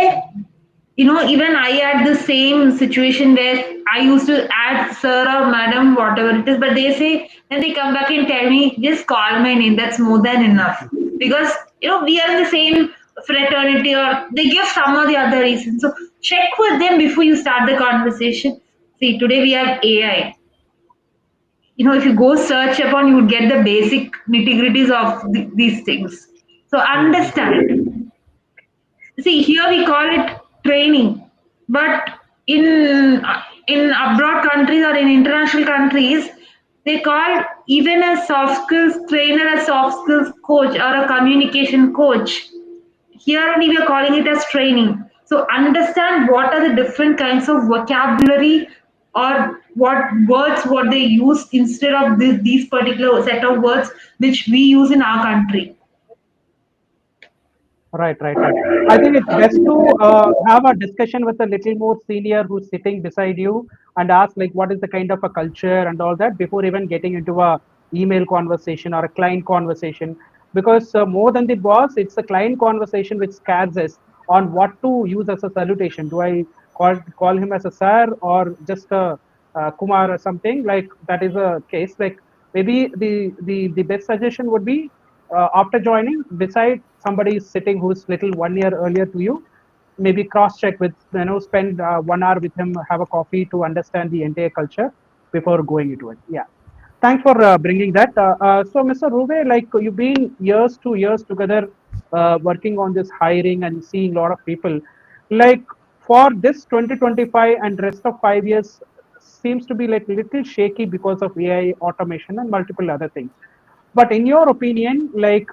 even I had the same situation where I used to add sir or madam, whatever it is, but they say, when they come back and tell me, just call my name, that's more than enough. Because, we are in the same fraternity, or they give some or the other reason. So check with them before you start the conversation. See, today we have AI. If you go search upon, you would get the basic nitty gritties of these things. So Mhm. understand. See, here we call it training. But in abroad countries or in international countries, they call even a soft skills trainer a soft skills coach or a communication coach. Here only we are calling it as training. So understand what are the different kinds of vocabulary or what words what they use instead of these particular set of words which we use in our country. Right, right, right. I think it's best to have a discussion with a little more senior who's sitting beside you and ask like what is the kind of a culture and all that before even getting into a email conversation or a client conversation. Because more than the boss, it's a client conversation which scares us on what to use as a salutation. Do I call him as a sir or just a Kumar or something like that is a case. Like maybe the best suggestion would be after joining, beside somebody is sitting who's little 1 year earlier to you, maybe cross check with spend 1 hour with him, have a coffee to understand the entire culture before going into it. Yeah, thanks for bringing that. So, Mr. Rruve, like you've been years to years together working on this hiring and seeing a lot of people. Like for this 2025 and rest of 5 years seems to be like little shaky because of AI automation and multiple other things. But in your opinion, like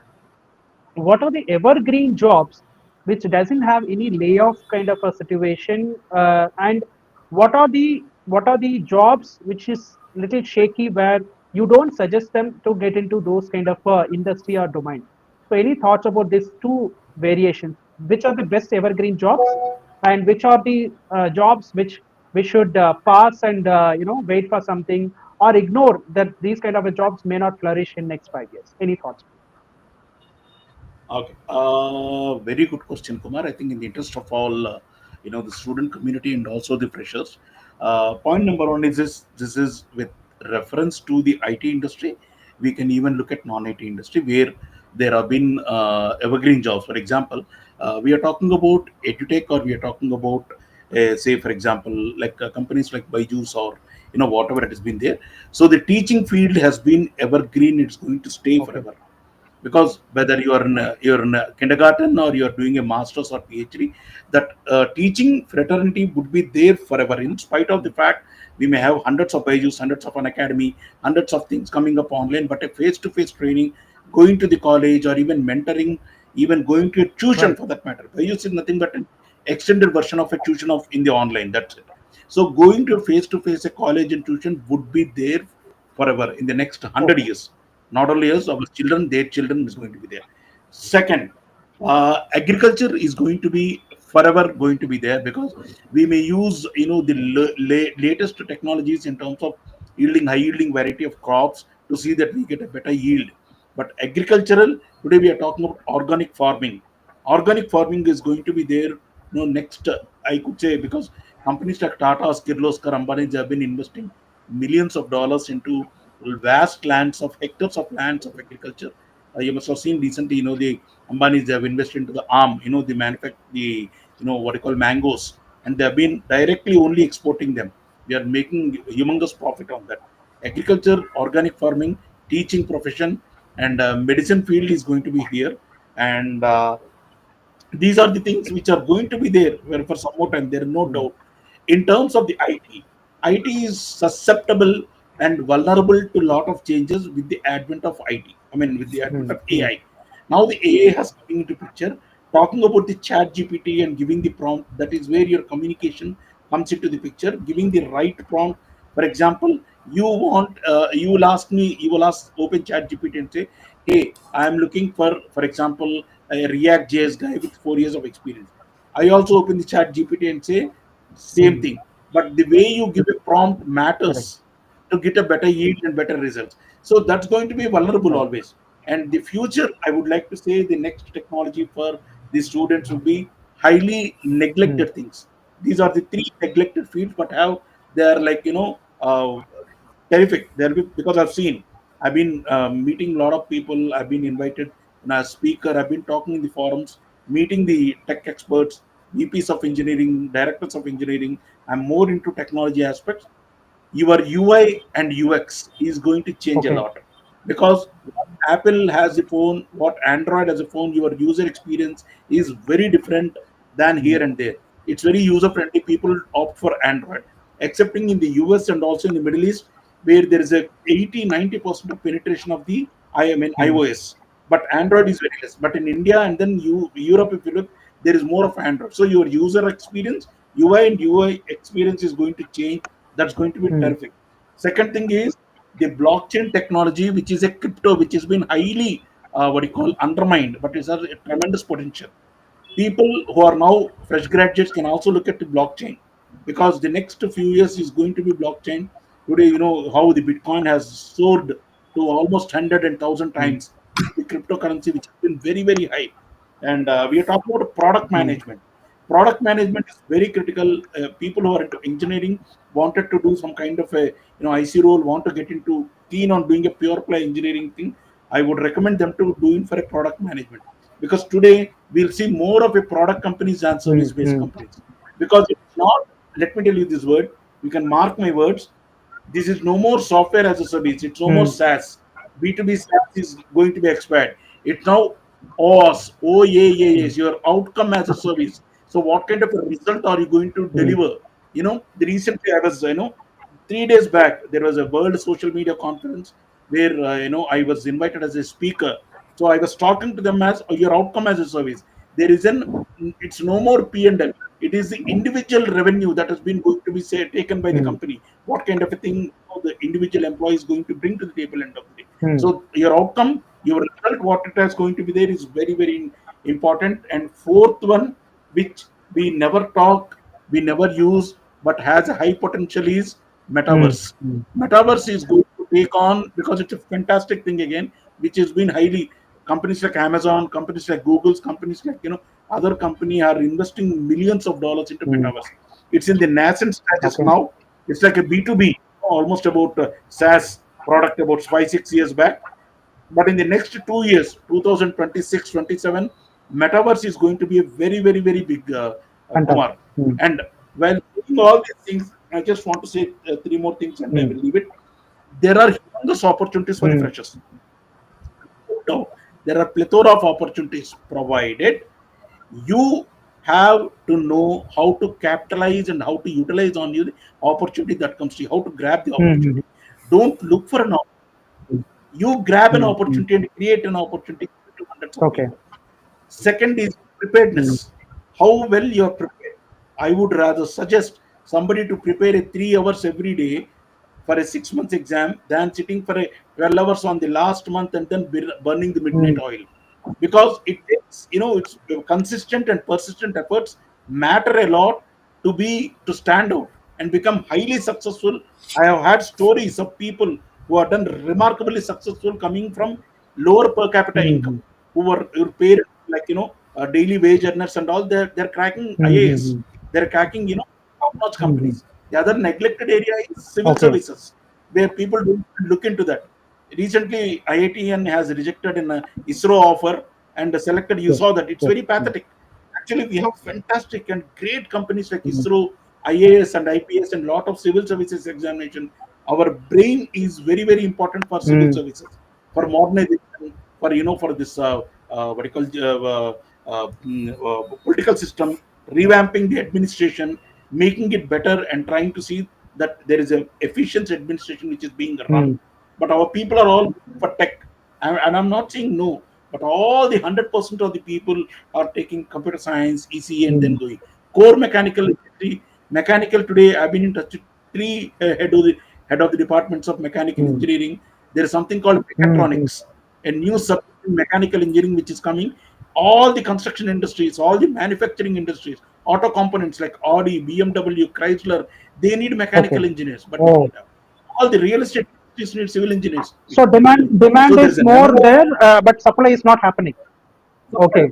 what are the evergreen jobs which doesn't have any layoff kind of a situation, and what are the jobs which is little shaky where you don't suggest them to get into those kind of industry or domain. So any thoughts about these two variations, which are the best evergreen jobs and which are the jobs which we should pass and wait for something or ignore that these kind of jobs may not flourish in next 5 years. Any thoughts? Okay. Very good question, Kumar. I think in the interest of all, the student community and also the freshers, point number one is this is with reference to the IT industry. We can even look at non-IT industry where there have been evergreen jobs. For example, we are talking about edutech, or we are talking about, say, for example, like companies like Byju's, or whatever it has been there. So the teaching field has been evergreen. It's going to stay Okay. forever, because whether you're in a kindergarten or you're doing a master's or PhD, that teaching fraternity would be there forever, in spite of the fact we may have hundreds of pages, hundreds of an academy, hundreds of things coming up online, but a face-to-face training, going to the college, or even mentoring, even going to a tuition Right. for that matter. Bayus is nothing but an extended version of a tuition of in the online. That's it. So going to face-to-face a college and tuition would be there forever in the next 100 years. Not only us, our children, their children is going to be there. Second, agriculture is going to be forever going to be there, because we may use the latest technologies in terms of yielding high yielding variety of crops to see that we get a better yield. But agricultural, today we are talking about organic farming. Organic farming is going to be there. Next, I could say, because companies like Tata, Kirloskar, Ambani have been investing millions of dollars into vast lands of hectares of lands of agriculture. You must have seen recently, the Ambanis, they have invested into the arm, the what you call mangoes, and they have been directly only exporting them. We are making humongous profit on that. Agriculture, organic farming, teaching profession, and medicine field is going to be here. And these are the things which are going to be there for some more time. There is no Hmm. doubt. In terms of the IT is susceptible and vulnerable to a lot of changes with the advent of IT. I mean, with the advent Hmm. of Hmm. AI. Now the AI has come into picture. Talking about the chat GPT and giving the prompt, that is where your communication comes into the picture. Giving the right prompt. For example, you will ask Open Chat GPT and say, "Hey, I am looking for example, a React JS guy with 4 years of experience." I also open the Chat GPT and say same Hmm. thing. But the way you give a prompt Correct. matters to get a better yield and better results. So that's going to be vulnerable Right. always. And the future, I would like to say, the next technology for the students will be highly Hmm. neglected things. These are the three neglected fields, but how they are like, terrific. They'll be, because I've been meeting a lot of people. I've been invited as speaker. I've been talking in the forums, meeting the tech experts, VPs of engineering, directors of engineering. I'm more into technology aspects. Your UI and UX is going to change a Okay. lot, because what Apple has a phone, what Android has a phone, your user experience is very different than Hmm. here and there. It's very user friendly. People opt for Android, excepting in the US and also in the Middle East, where there is a 80-90% of penetration of the mm, iOS. But Android is very less. But in India and then Europe, if you look, there is more of Android. So your user experience, UI and UI experience is going to change. That's going to be mm, terrific. Second thing is the blockchain technology, which is a crypto, which has been highly what you call undermined, but is a tremendous potential. People who are now fresh graduates can also look at the blockchain, because the next few years is going to be blockchain. Today, you know how the Bitcoin has soared to almost 100 and 1000 mm, times the cryptocurrency, which has been very, very high. And we are talking about product mm, management. Product management is very critical. People who are into engineering wanted to do some kind of a IC role, want to get into keen on doing a pure play engineering thing. I would recommend them to do in for a product management, because today we'll see more of a product companies than service mm, based mm, companies. Because it's not, let me tell you this word, you can mark my words, this is no more software as a service. It's no more mm, SaaS. B2B SaaS is going to be expired. It's now OS, mm, OAAS, your outcome as a service. So, what kind of a result are you going to mm, deliver? The recently I was, 3 days back, there was a World Social Media Conference where, I was invited as a speaker. So, I was talking to them as your outcome as a service. There is it's no more P&L. It is the individual revenue that has been going to be taken by the mm, company. What kind of a thing the individual employee is going to bring to the table end of the day. mm, So your outcome, your result, what it is going to be there is very, very important. And fourth one, which we never talk, we never use, but has a high potential is mm, metaverse. mm, Metaverse is going to take on, because it's a fantastic thing again, which has been highly, companies like Amazon, companies like Google's, companies like other company are investing millions of dollars into mm. metaverse. It's in the nascent stages Okay. now. It's like a B2B, almost about SaaS product about 5-6 years back. But in the next 2 years, 2026, 27, metaverse is going to be a very, very, very big Fantastic. Kumar. Mm, And while doing all these things, I just want to say three more things and I mm, will leave it. There are humongous opportunities for the mm, freshers. No, there are plethora of opportunities, provided you have to know how to capitalize and how to utilize on you the opportunity that comes to you, how to grab the mm, mm, opportunity. Don't look for an opportunity. mm, You grab an mm, mm. opportunity and create an opportunity to hundreds of Okay. people. Second is Mm, preparedness. How well you're prepared. I would rather suggest somebody to prepare a 3 hours every day for a 6 months exam than sitting for a 12 hours on the last month and then burning the midnight mm, oil. Because it takes, it's consistent and persistent efforts matter a lot to stand out and become highly successful. I have had stories of people who are done remarkably successful coming from lower per capita income, mm, who were paid like daily wage earners and all. They're cracking mm, IAS. mm, They're cracking top-notch mm, mm. companies. The other neglected area is civil Okay. services, where people don't look into that. Recently, IITN has rejected an ISRO offer and selected. You Yes. saw that. It's Yes. very Mm, pathetic. Actually, we have fantastic and great companies like mm, ISRO, IAS, and IPS, and lot of civil services examination. Our brain is very, very important for civil mm, services, for modernization, for this what you call political system, revamping the administration, making it better, and trying to see that there is a efficient administration which is being run. mm, But our people are all for tech, and I'm not saying no, but all the 100% of the people are taking computer science, ECE, and then mm, going core mechanical industry. Mechanical today, I've been in touch with three head of the departments of mechanical mm, engineering. There is something called mm, mm. mechatronics, a new subject in mechanical engineering which is coming. All the construction industries, all the manufacturing industries, auto components like Audi, BMW, Chrysler, they need Okay. mechanical engineers, but we Oh, don't have. All the real estate industries need civil engineers. We so don't have. demand So there is is a more number there, but supply is not happening. supply. Okay.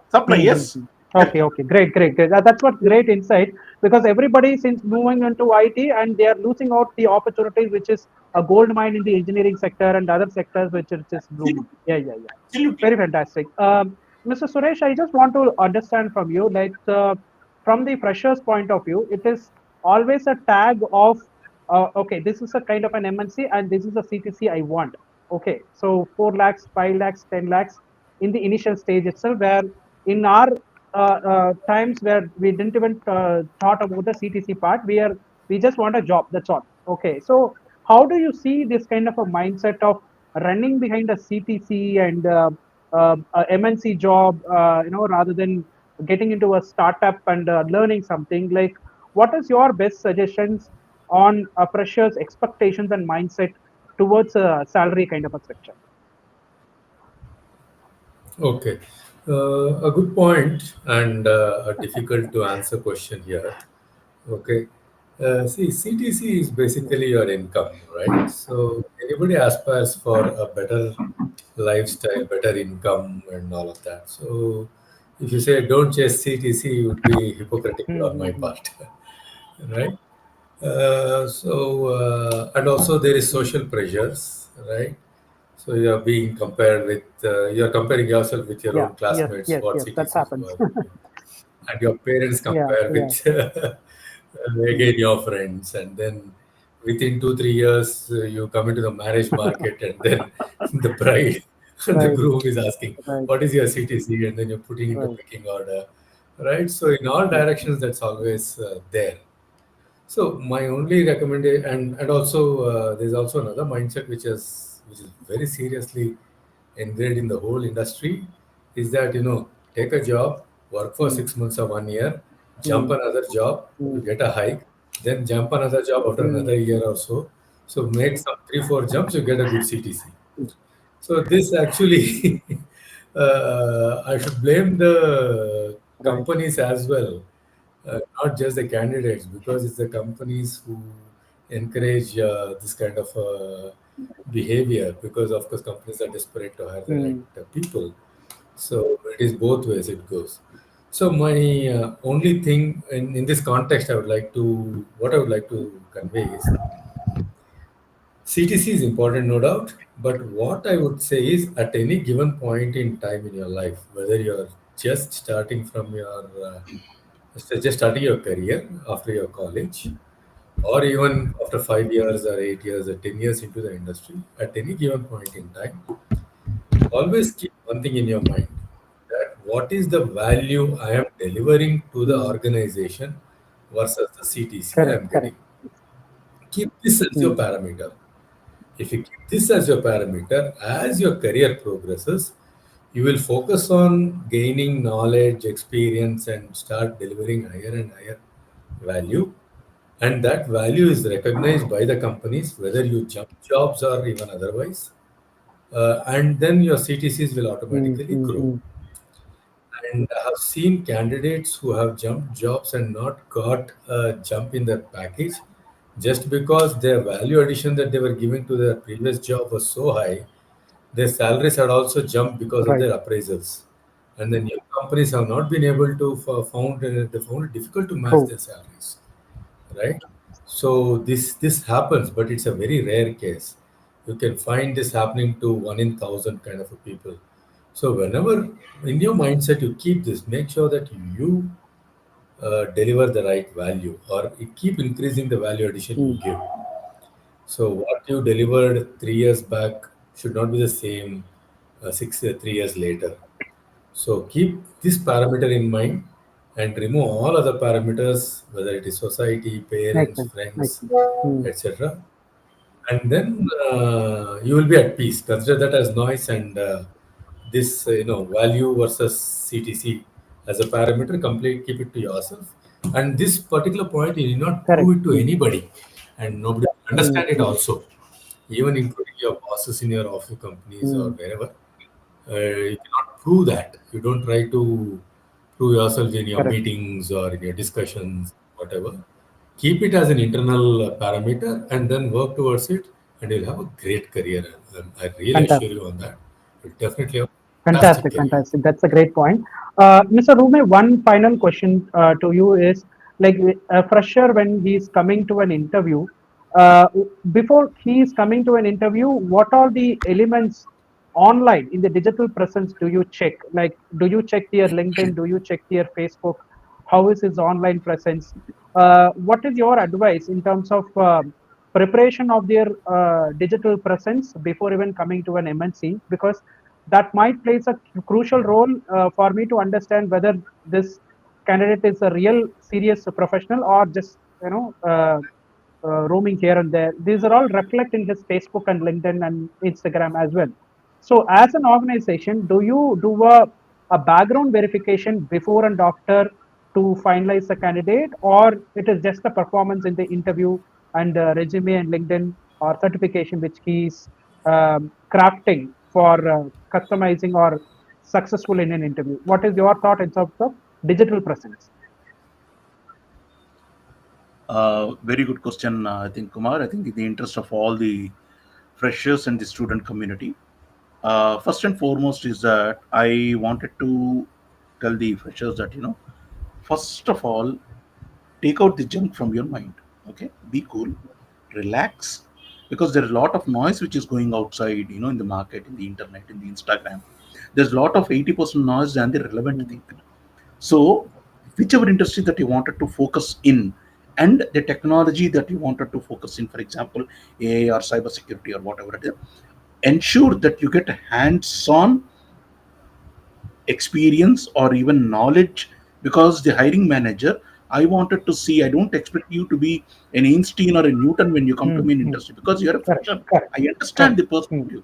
Supply, yes. Mm-hmm. Okay, okay, great, great, great. That's what great insight, because everybody seems moving into IT and they are losing out the opportunities, which is a gold mine in the engineering sector and other sectors which is just blooming. Yeah, yeah, yeah. Absolutely. Very fantastic. Mr. Suresh, I just want to understand from you, like from the freshers point of view, it is always a tag of, okay, this is a kind of an MNC and this is a CTC I want. Okay, so 4 lakhs, 5 lakhs, 10 lakhs in the initial stage itself, where in our times where we didn't even thought about the CTC part. We just want a job. That's all. Okay. So how do you see this kind of a mindset of running behind a CTC and a MNC job, rather than getting into a startup and learning something? Like, what is your best suggestions on a fresher's expectations and mindset towards a salary kind of a structure? Okay. A good point and a difficult to answer question here. Okay. See, CTC is basically your income, right? So anybody aspires for a better lifestyle, better income, and all of that. So if you say don't chase CTC, it would be hypocritical on my Mm-hmm. part, right? And also there is social pressures, right? So you are being compared with, you are comparing yourself with your Yeah. own Yes. classmates, Yes. what Yes. That CTCs happens. were, and your parents Yeah. compare Yeah. with again your friends, and then within 2 3 years you come into the marriage market, and then the bride and the Right. groom is asking, Right. "What is your CTC?" And then you're putting into Right. picking order, right? So in all Right. directions, that's always there. So my only recommendation, and also there's also another mindset which is very seriously engraved in the whole industry, is that take a job, work for Mm, 6 months or 1 year, jump mm, another job, you mm, get a hike, then jump another job after another mm, year or so. So make some 3 4 jumps, you get a good CTC. So this actually, I should blame the right. companies as well, not just the candidates, because it's the companies who encourage this kind of behavior. Because of course, companies are desperate to hire the right Mm, people. So it is both ways it goes. So my only thing in this context, what I would like to convey is CTC is important, no doubt. But what I would say is, at any given point in time in your life, whether you're just starting from your just starting your career after your college, or even after 5 years or 8 years or 10 years into the industry, at any given point in time, always keep one thing in your mind, that what is the value I am delivering to the mm, organization versus the CTC I correct. am Correct. getting. Keep this as your Mm, parameter. If you keep this as your parameter, as your career progresses, you will focus on gaining knowledge, experience, and start delivering higher and higher value. And that value is recognized by the companies, whether you jump jobs or even otherwise. And then your CTCs will mm, automatically mm, grow. mm, And I have seen candidates who have jumped jobs and not got a jump in their package just because their value addition that they were giving to their previous job was so high. Their salaries had also jumped because of right. their appraisals. And the new companies have not been able to they found it difficult to match True. their salaries, right? So this happens, but it's a very rare case. You can find this happening to 1 in 1,000 kind of a people. So whenever in your mindset you keep this, make sure that you deliver the right value, or you keep increasing the value addition you Mm, give. So what you delivered 3 years back should not be the same 3 years later. So keep this parameter in mind and remove all other parameters, whether it is society, makes parents, sense. Makes friends, sense. Mm, etc. And then you will be at peace. Consider that as noise, and this value versus CTC as a parameter. Complete, keep it to yourself. And this particular point, you need not correct. prove it to Mm, anybody, and nobody will mm, understand it mm, also, even including your bosses in your office companies or mm, wherever. You cannot prove that. You don't try to prove yourself in your correct. meetings or in your discussions, whatever. Keep it as an internal parameter and then work towards it, and you'll have a great career. I really assure Fantastic. you on that. You'll definitely have a fantastic Fantastic, career. fantastic. That's a great point. Mr. Rume, one final question to you is, like, a fresher when he's coming to an interview, uh, before he is coming to an interview, what are the elements online in the digital presence do you check? Like, do you check their LinkedIn? Do you check their Facebook? How is his online presence? What is your advice in terms of preparation of their digital presence before even coming to an MNC? Because that might plays a crucial role for me to understand whether this candidate is a real serious professional or just roaming here and there. These are all reflect in his Facebook and LinkedIn and Instagram as well. So, as an organization, do you do a background verification before and after to finalize the candidate, or it is just the performance in the interview and resume and LinkedIn or certification which he is crafting for customizing or successful in an interview? What is your thought in terms of digital presence? Very good question, I think, Kumar. I think in the interest of all the freshers and the student community, first and foremost is that I wanted to tell the freshers that, first of all, take out the junk from your mind. Okay, be cool, relax, because there's a lot of noise which is going outside, in the market, in the internet, in the Instagram. There's a lot of 80% noise than the relevant thing. So, whichever industry that you wanted to focus in, and the technology that you wanted to focus in, for example, AI or cybersecurity or whatever it is, ensure that you get hands-on experience or even knowledge, because the hiring manager, I don't expect you to be an Einstein or a Newton when you come to Mm, me in mm, industry, because you're a correct, fresher. correct, I understand correct. the Mm, perspective.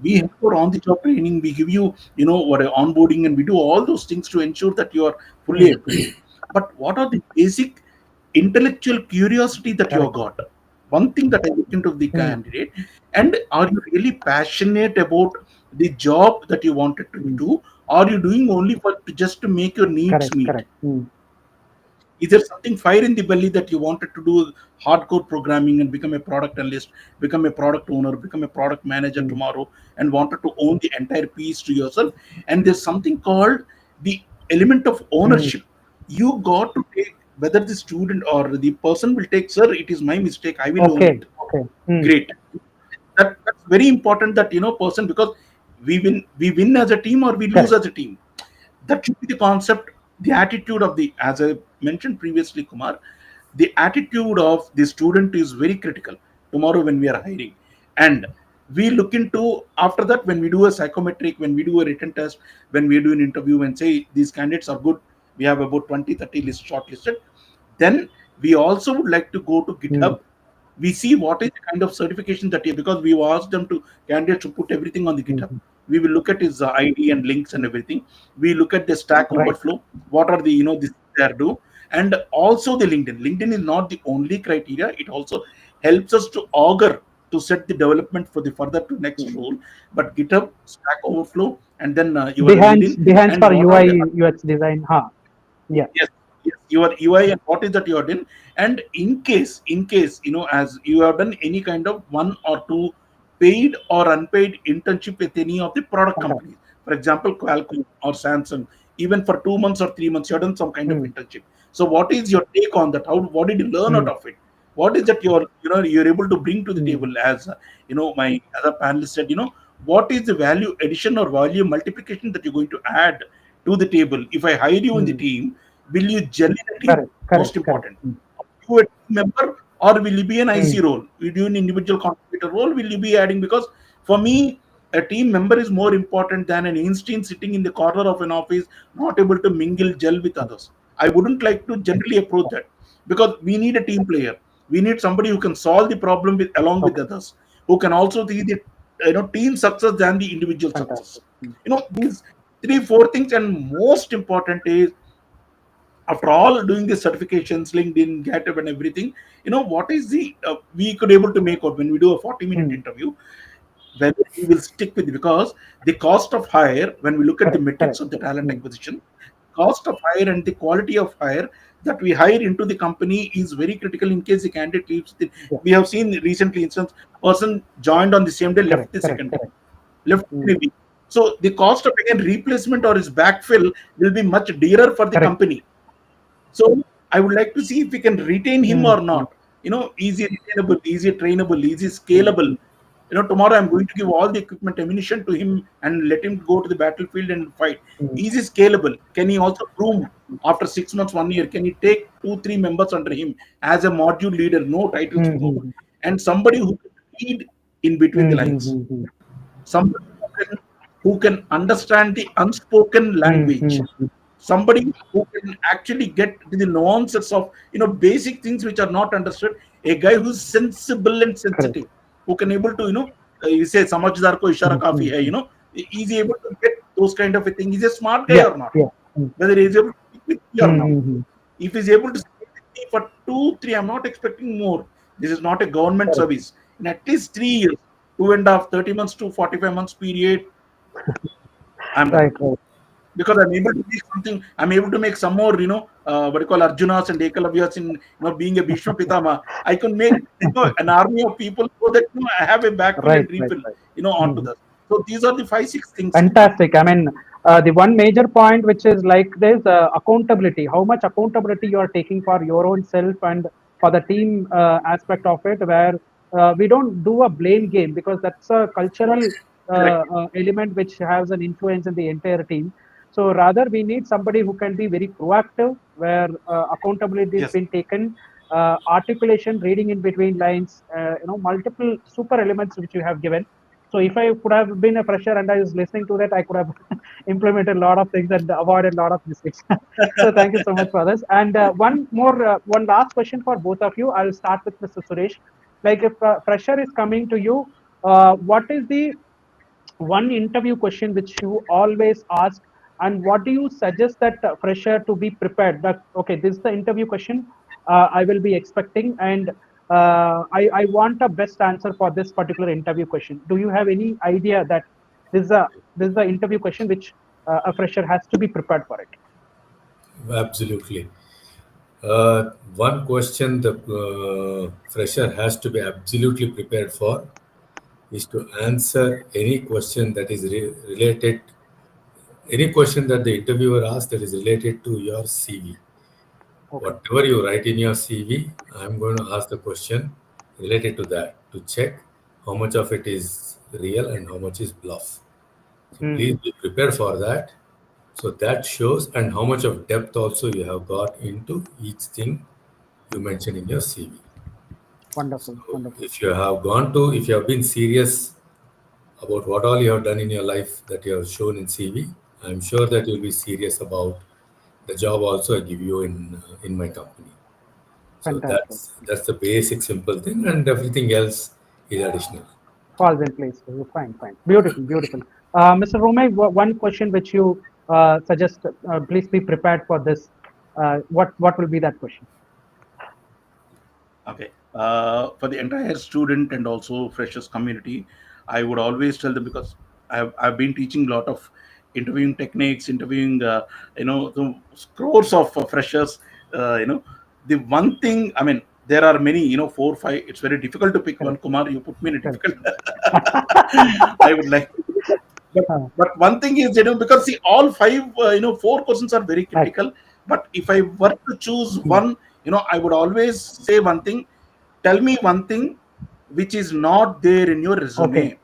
We have for on the job training, we give you, what a onboarding, and we do all those things to ensure that you are fully mm, equipped. But what are the basic intellectual curiosity that you have correct. got? One thing that I look into the Mm, candidate, and are you really passionate about the job that you wanted to mm, do? Are you doing only for just to make your needs correct, meet? correct. Mm, Is there something fire in the belly that you wanted to do hardcore programming and become a product analyst, become a product owner, become a product manager mm, tomorrow, and wanted to own the entire piece to yourself? And there's something called the element of mm. ownership. You got to take, whether the student or the person will take, sir, it is my mistake, I will own Okay, it. okay. Mm, Great. That's very important, that person, because we win as a team or we lose correct. as a team. That should be the concept, the attitude of the, as I mentioned previously, Kumar, the attitude of the student is very critical tomorrow when we are hiring. And we look into, after that, when we do a psychometric, when we do a written test, when we do an interview and say these candidates are good, we have about 20-30 list shortlisted, then we also would like to go to Mm, GitHub. We see what is the kind of certification that you, because we've asked them to, candidates to put everything on the GitHub. mm, We will look at his ID and links and everything. We look at the Stack right. Overflow, what are the, this they are do. And also the LinkedIn is not the only criteria, it also helps us to augur, to set the development for the further to next Mm. role. But GitHub, Stack Overflow, and then your Behance, LinkedIn, Behance and for what are UI the, UX design. Huh. Yeah. yes, yes, your UI and what is that you are doing. And in case, as you have done any kind of one or two paid or unpaid internship with any of the product Okay. companies, for example, Qualcomm or Samsung, even for 2 months or 3 months, you have done some kind of Mm, internship. So what is your take on that? How, what did you learn out mm, of it? What is that you're able to bring to the mm, table? As my other panelist said, what is the value addition or value multiplication that you're going to add to the table? If I hire you in the mm. team, will you gel in a team? Correct, correct, Most correct. important. Mm, Are you a team member, or will you be an IC mm, role? Will you do an individual contributor role? Will you be adding? Because for me, a team member is more important than an Einstein sitting in the corner of an office, not able to mingle, gel with others. I wouldn't like to generally approach that, because we need a team player. We need somebody who can solve the problem with, along with okay, others, who can also see the team success than the individual success. fantastic. Mm, These three four things, and most important is, after all doing the certifications, LinkedIn, GitHub, and everything, what is the we could able to make out when we do a 40-minute mm, interview, whether we will stick with it. Because the cost of hire, when we look at the correct, metrics correct. of the talent Mm, acquisition, cost of hire and the quality of hire that we hire into the company is very critical. In case the candidate leaves, yeah, we have seen recently instance, person joined on the same day, left correct, the correct, second day, correct. left Mm, in a week. So the cost of again replacement or his backfill will be much dearer for the correct. company. So I would like to see if we can retain him Mm, or mm, not. Easy retainable, easy trainable, easy mm, scalable. Tomorrow I'm going to give all the equipment, ammunition to him and let him go to the battlefield and fight. mm, Easy scalable. Can he also groom after 6 months, 1 year? Can he take 2, 3 members under him as a module leader? No titles mm, tomorrow. mm, And somebody who can lead in between the mm, mm, lines. mm, mm. Somebody who can who can understand the unspoken language, mm. somebody who can actually get to the nuances of basic things which are not understood, a guy who's sensible and Correct. sensitive, who can able to you say samajhdar ko ishara kafi hai, Mm. he's able to get those kind of a thing. He's a smart guy Yeah, or not, yeah. Mm, whether he's able to speak with me or not. mm. If he's able to stay with me for 2 3, I'm not expecting more. This is not a government Correct. service. In at least 3 years, two and a half, 30 months to 45 months period, I'm done. Right, right. Because I'm able to make something, I'm able to make some more, what you call Arjunas and Ekalavyas in, being a Bhishma Pitama. I can make, an army of people so that, I have a backfill Right, and right, refill, right. onto Mhm. that. So these are the 5 6 things, Kumar. Fantastic. I mean, the one major point which is like there's accountability. How much accountability you are taking for your own self and for the team aspect of it, where we don't do a blame game because that's a cultural Correct. element which has an influence in the entire team. So rather, we need somebody who can be very proactive, where accountability has Yes. been taken, articulation, reading in between lines, multiple super elements which you have given. So if I could have been a fresher and I was listening to that, I could have implemented a lot of things and avoided a lot of mistakes. So thank you so much for this. And one last question for both of you. I'll start with Mr. Suresh. Like if a fresher is coming to you, what is the one interview question which you always ask, and what do you suggest that fresher to be prepared that okay, this is the interview question I will be expecting, and I want a best answer for this particular interview question. Do you have any idea that this is the interview question which a fresher has to be prepared for it? Absolutely. One question the fresher has to be absolutely prepared for is to answer any question that is related, any question that the interviewer asks that is related to your CV. Okay. Whatever you write in your CV, I'm going to ask the question related to that to check how much of it is real and how much is bluff. So please Hmm. be prepared for that. So that shows and how much of depth also you have got into each thing you mentioned in your CV. Wonderful, So wonderful. if you have been serious about what all you have done in your life that you have shown in CV, I'm sure that you'll be serious about the job also I give you in my company. So Fantastic. that's the basic simple thing, and everything else is additional. Falls in place. Fine, fine. Beautiful, beautiful. Mr. Romay, one question which you suggest, please be prepared for this. What will be that question? Okay. For the entire student and also freshers community, I would always tell them, because I've been teaching a lot of interviewing techniques, interviewing the scores of freshers. The one thing, I mean, there are many, 4 5. It's very difficult to pick one. Correct, Kumar, you put me in a correct. difficult. I would like to. But, Uh, but one thing is, because see, all five, 4 questions are very right. critical. But if I were to choose Hmm. one, I would always say one thing. Tell me one thing which is not there in your Okay. resume,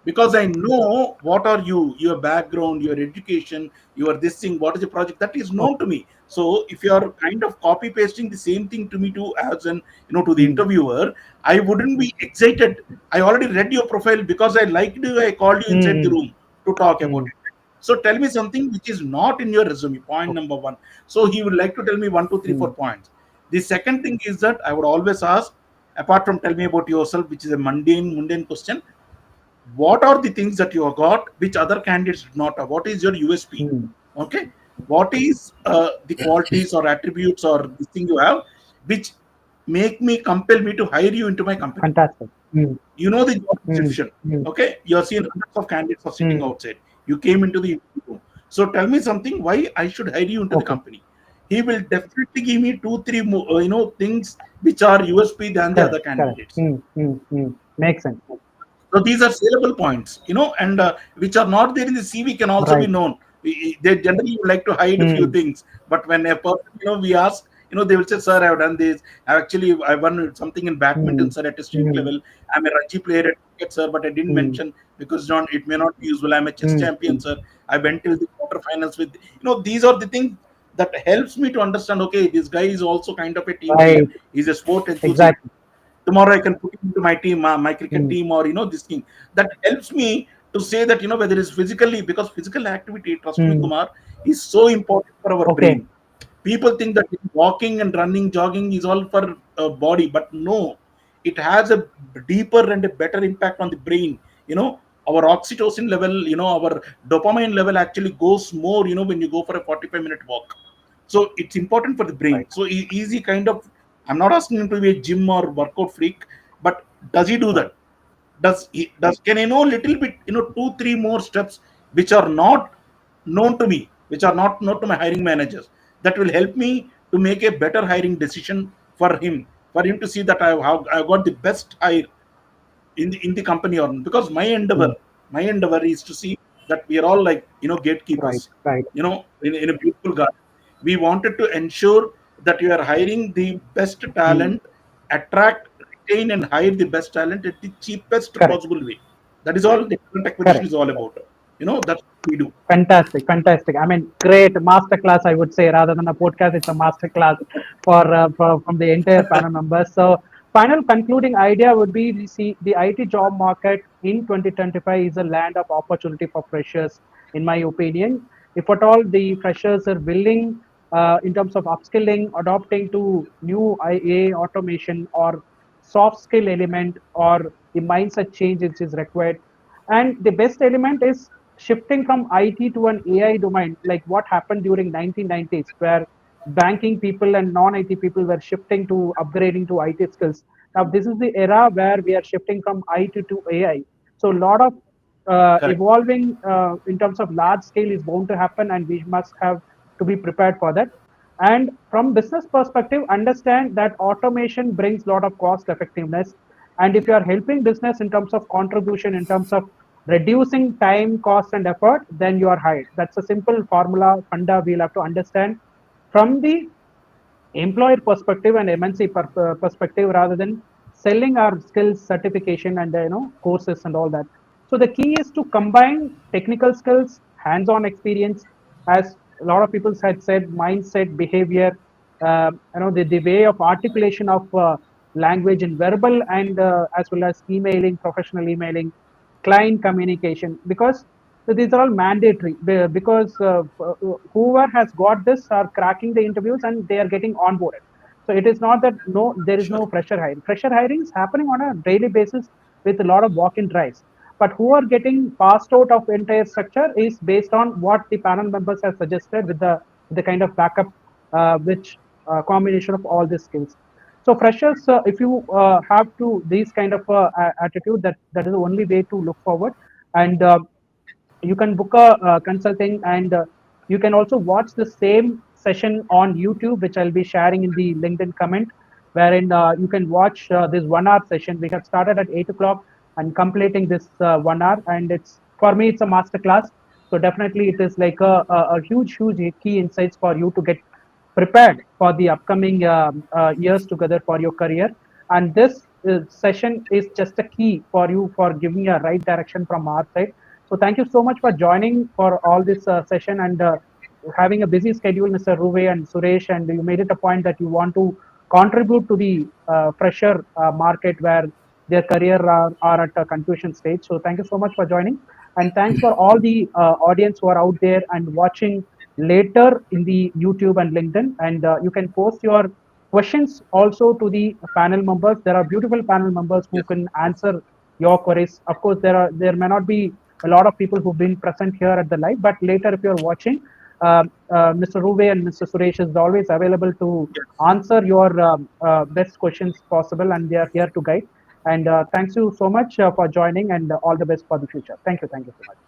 because I know what are you, your background, your education, your this thing, what is the project that is known Okay. to me. So if you are kind of copy pasting the same thing to me to as an to the Hmm. interviewer, I wouldn't be excited. I already read your profile because I liked you. I called you inside the Hmm. room to talk about Hmm. it. So tell me something which is not in your resume. Point Okay. number one. So he would like to tell me one, two, three, Hmm. 4 points. The second thing is that I would always ask, apart from tell me about yourself, which is a mundane question, what are the things that you have got which other candidates do not have? What is your USP? Hmm. Okay, what is the qualities or attributes or this thing you have which make me compel me to hire you into my company? Fantastic. Hmm. The job Hmm. description. Hmm. Okay, you're seeing hundreds of candidates are sitting Hmm. outside. You came into the interview room. So tell me something why I should hire you into the Okay. company. He will definitely give me 2 3 more, things which are USP than the Correct. other Correct. candidates. Hmm. Hmm. Hmm. Makes sense. So these are saleable points, and which are not there in the CV can also be Right. known. They generally would like to hide a few Hmm. things, but when a person, we ask, they will say, "Sir, I have done this. I won something in Hmm. badminton, sir, at a state Hmm. level. I'm a Ranji player at cricket, sir, but I didn't Hmm. mention because not it may not be useful. I'm a chess Hmm. Hmm. champion, sir. I went till the quarterfinals with. These are the things that helps me to understand. Okay, this guy is also kind of a team player. Right. He's a sport enthusiast. Exactly. Tomorrow I can put him into my team, my cricket Hmm. team, or this thing that helps me to say that, whether it's physically, because physical activity, trust me, Hmm. Kumar, is so important for our Okay. brain. People think that walking and running, jogging is all for body, but no, it has a deeper and a better impact on the brain. Our oxytocin level, our dopamine level actually goes more, when you go for a 45-minute walk. So it's important for the brain. Right. So easy kind of, I'm not asking him to be a gym or workout freak, but does he do Right. that? Does can I know little bit, two, three more steps which are not known to me, which are not known to my hiring managers, that will help me to make a better hiring decision for him to see that I got the best hire in the company, or because Hmm. my endeavor is to see that we are all like, Right. gatekeepers, Right. in a beautiful garden. We wanted to ensure that you are hiring the best Hmm. talent, attract, retain, and hire the best talent at the cheapest Correct. possible way. That is all the talent acquisition Correct. is all about. That's what we do. Fantastic, fantastic. I mean, great masterclass, I would say, rather than a podcast, it's a masterclass from the entire panel members. So, final concluding idea would be we see the IT job market in 2025 is a land of opportunity for freshers, in my opinion. If at all the freshers are willing in terms of upskilling, adopting to new IA automation or soft skill element or the mindset change which is required, and the best element is shifting from IT to an AI domain, like what happened during 1990s, where banking people and non-IT people were shifting to upgrading to IT skills. Now this is the era where we are shifting from IT to AI. So a lot of Correct. evolving in terms of large scale is bound to happen, and we must have to be prepared for that. And from business perspective, understand that automation brings a lot of cost effectiveness. And if you are helping business in terms of contribution, in terms of reducing time, cost, and effort, then you are hired. That's a simple formula, funda we'll have to understand from the employer perspective and MNC perspective, rather than selling our skills, certification, and courses and all that. So the key is to combine technical skills, hands-on experience, as a lot of people had said, mindset, behavior, the way of articulation of language in verbal and as well as emailing, professional emailing, client communication, because so these are all mandatory because whoever has got this are cracking the interviews and they are getting onboarded. So it is not that there is Sure. no fresher hiring. Fresher hiring is happening on a daily basis with a lot of walk-in drives. But who are getting passed out of entire structure is based on what the panel members have suggested with the kind of backup, which combination of all these skills. So freshers, if you have to these kind of attitude, that is the only way to look forward. And you can book a consulting, and you can also watch the same session on YouTube, which I'll be sharing in the LinkedIn comment, wherein you can watch this 1 hour session. We have started at 8 o'clock and completing this 1 hour, and it's for me it's a master class. So definitely it is like a huge key insights for you to get prepared for the upcoming years together for your career. And this session is just a key for you for giving a right direction from our side. So thank you so much for joining for all this session, and having a busy schedule, Mr. Rruve and Suresh, and you made it a point that you want to contribute to the fresher market where their career are at a confusion stage. So thank you so much for joining, and thanks for all the audience who are out there and watching later in the YouTube and LinkedIn. And you can post your questions also to the panel members. There are beautiful panel members who Yes. can answer your queries. Of course, there may not be a lot of people who've been present here at the live, but later if you're watching, Mr. Rruve and Mr. Suresh is always available to Yes. answer your best questions possible, and they are here to guide. And thanks you so much for joining, and all the best for the future. Thank you so much.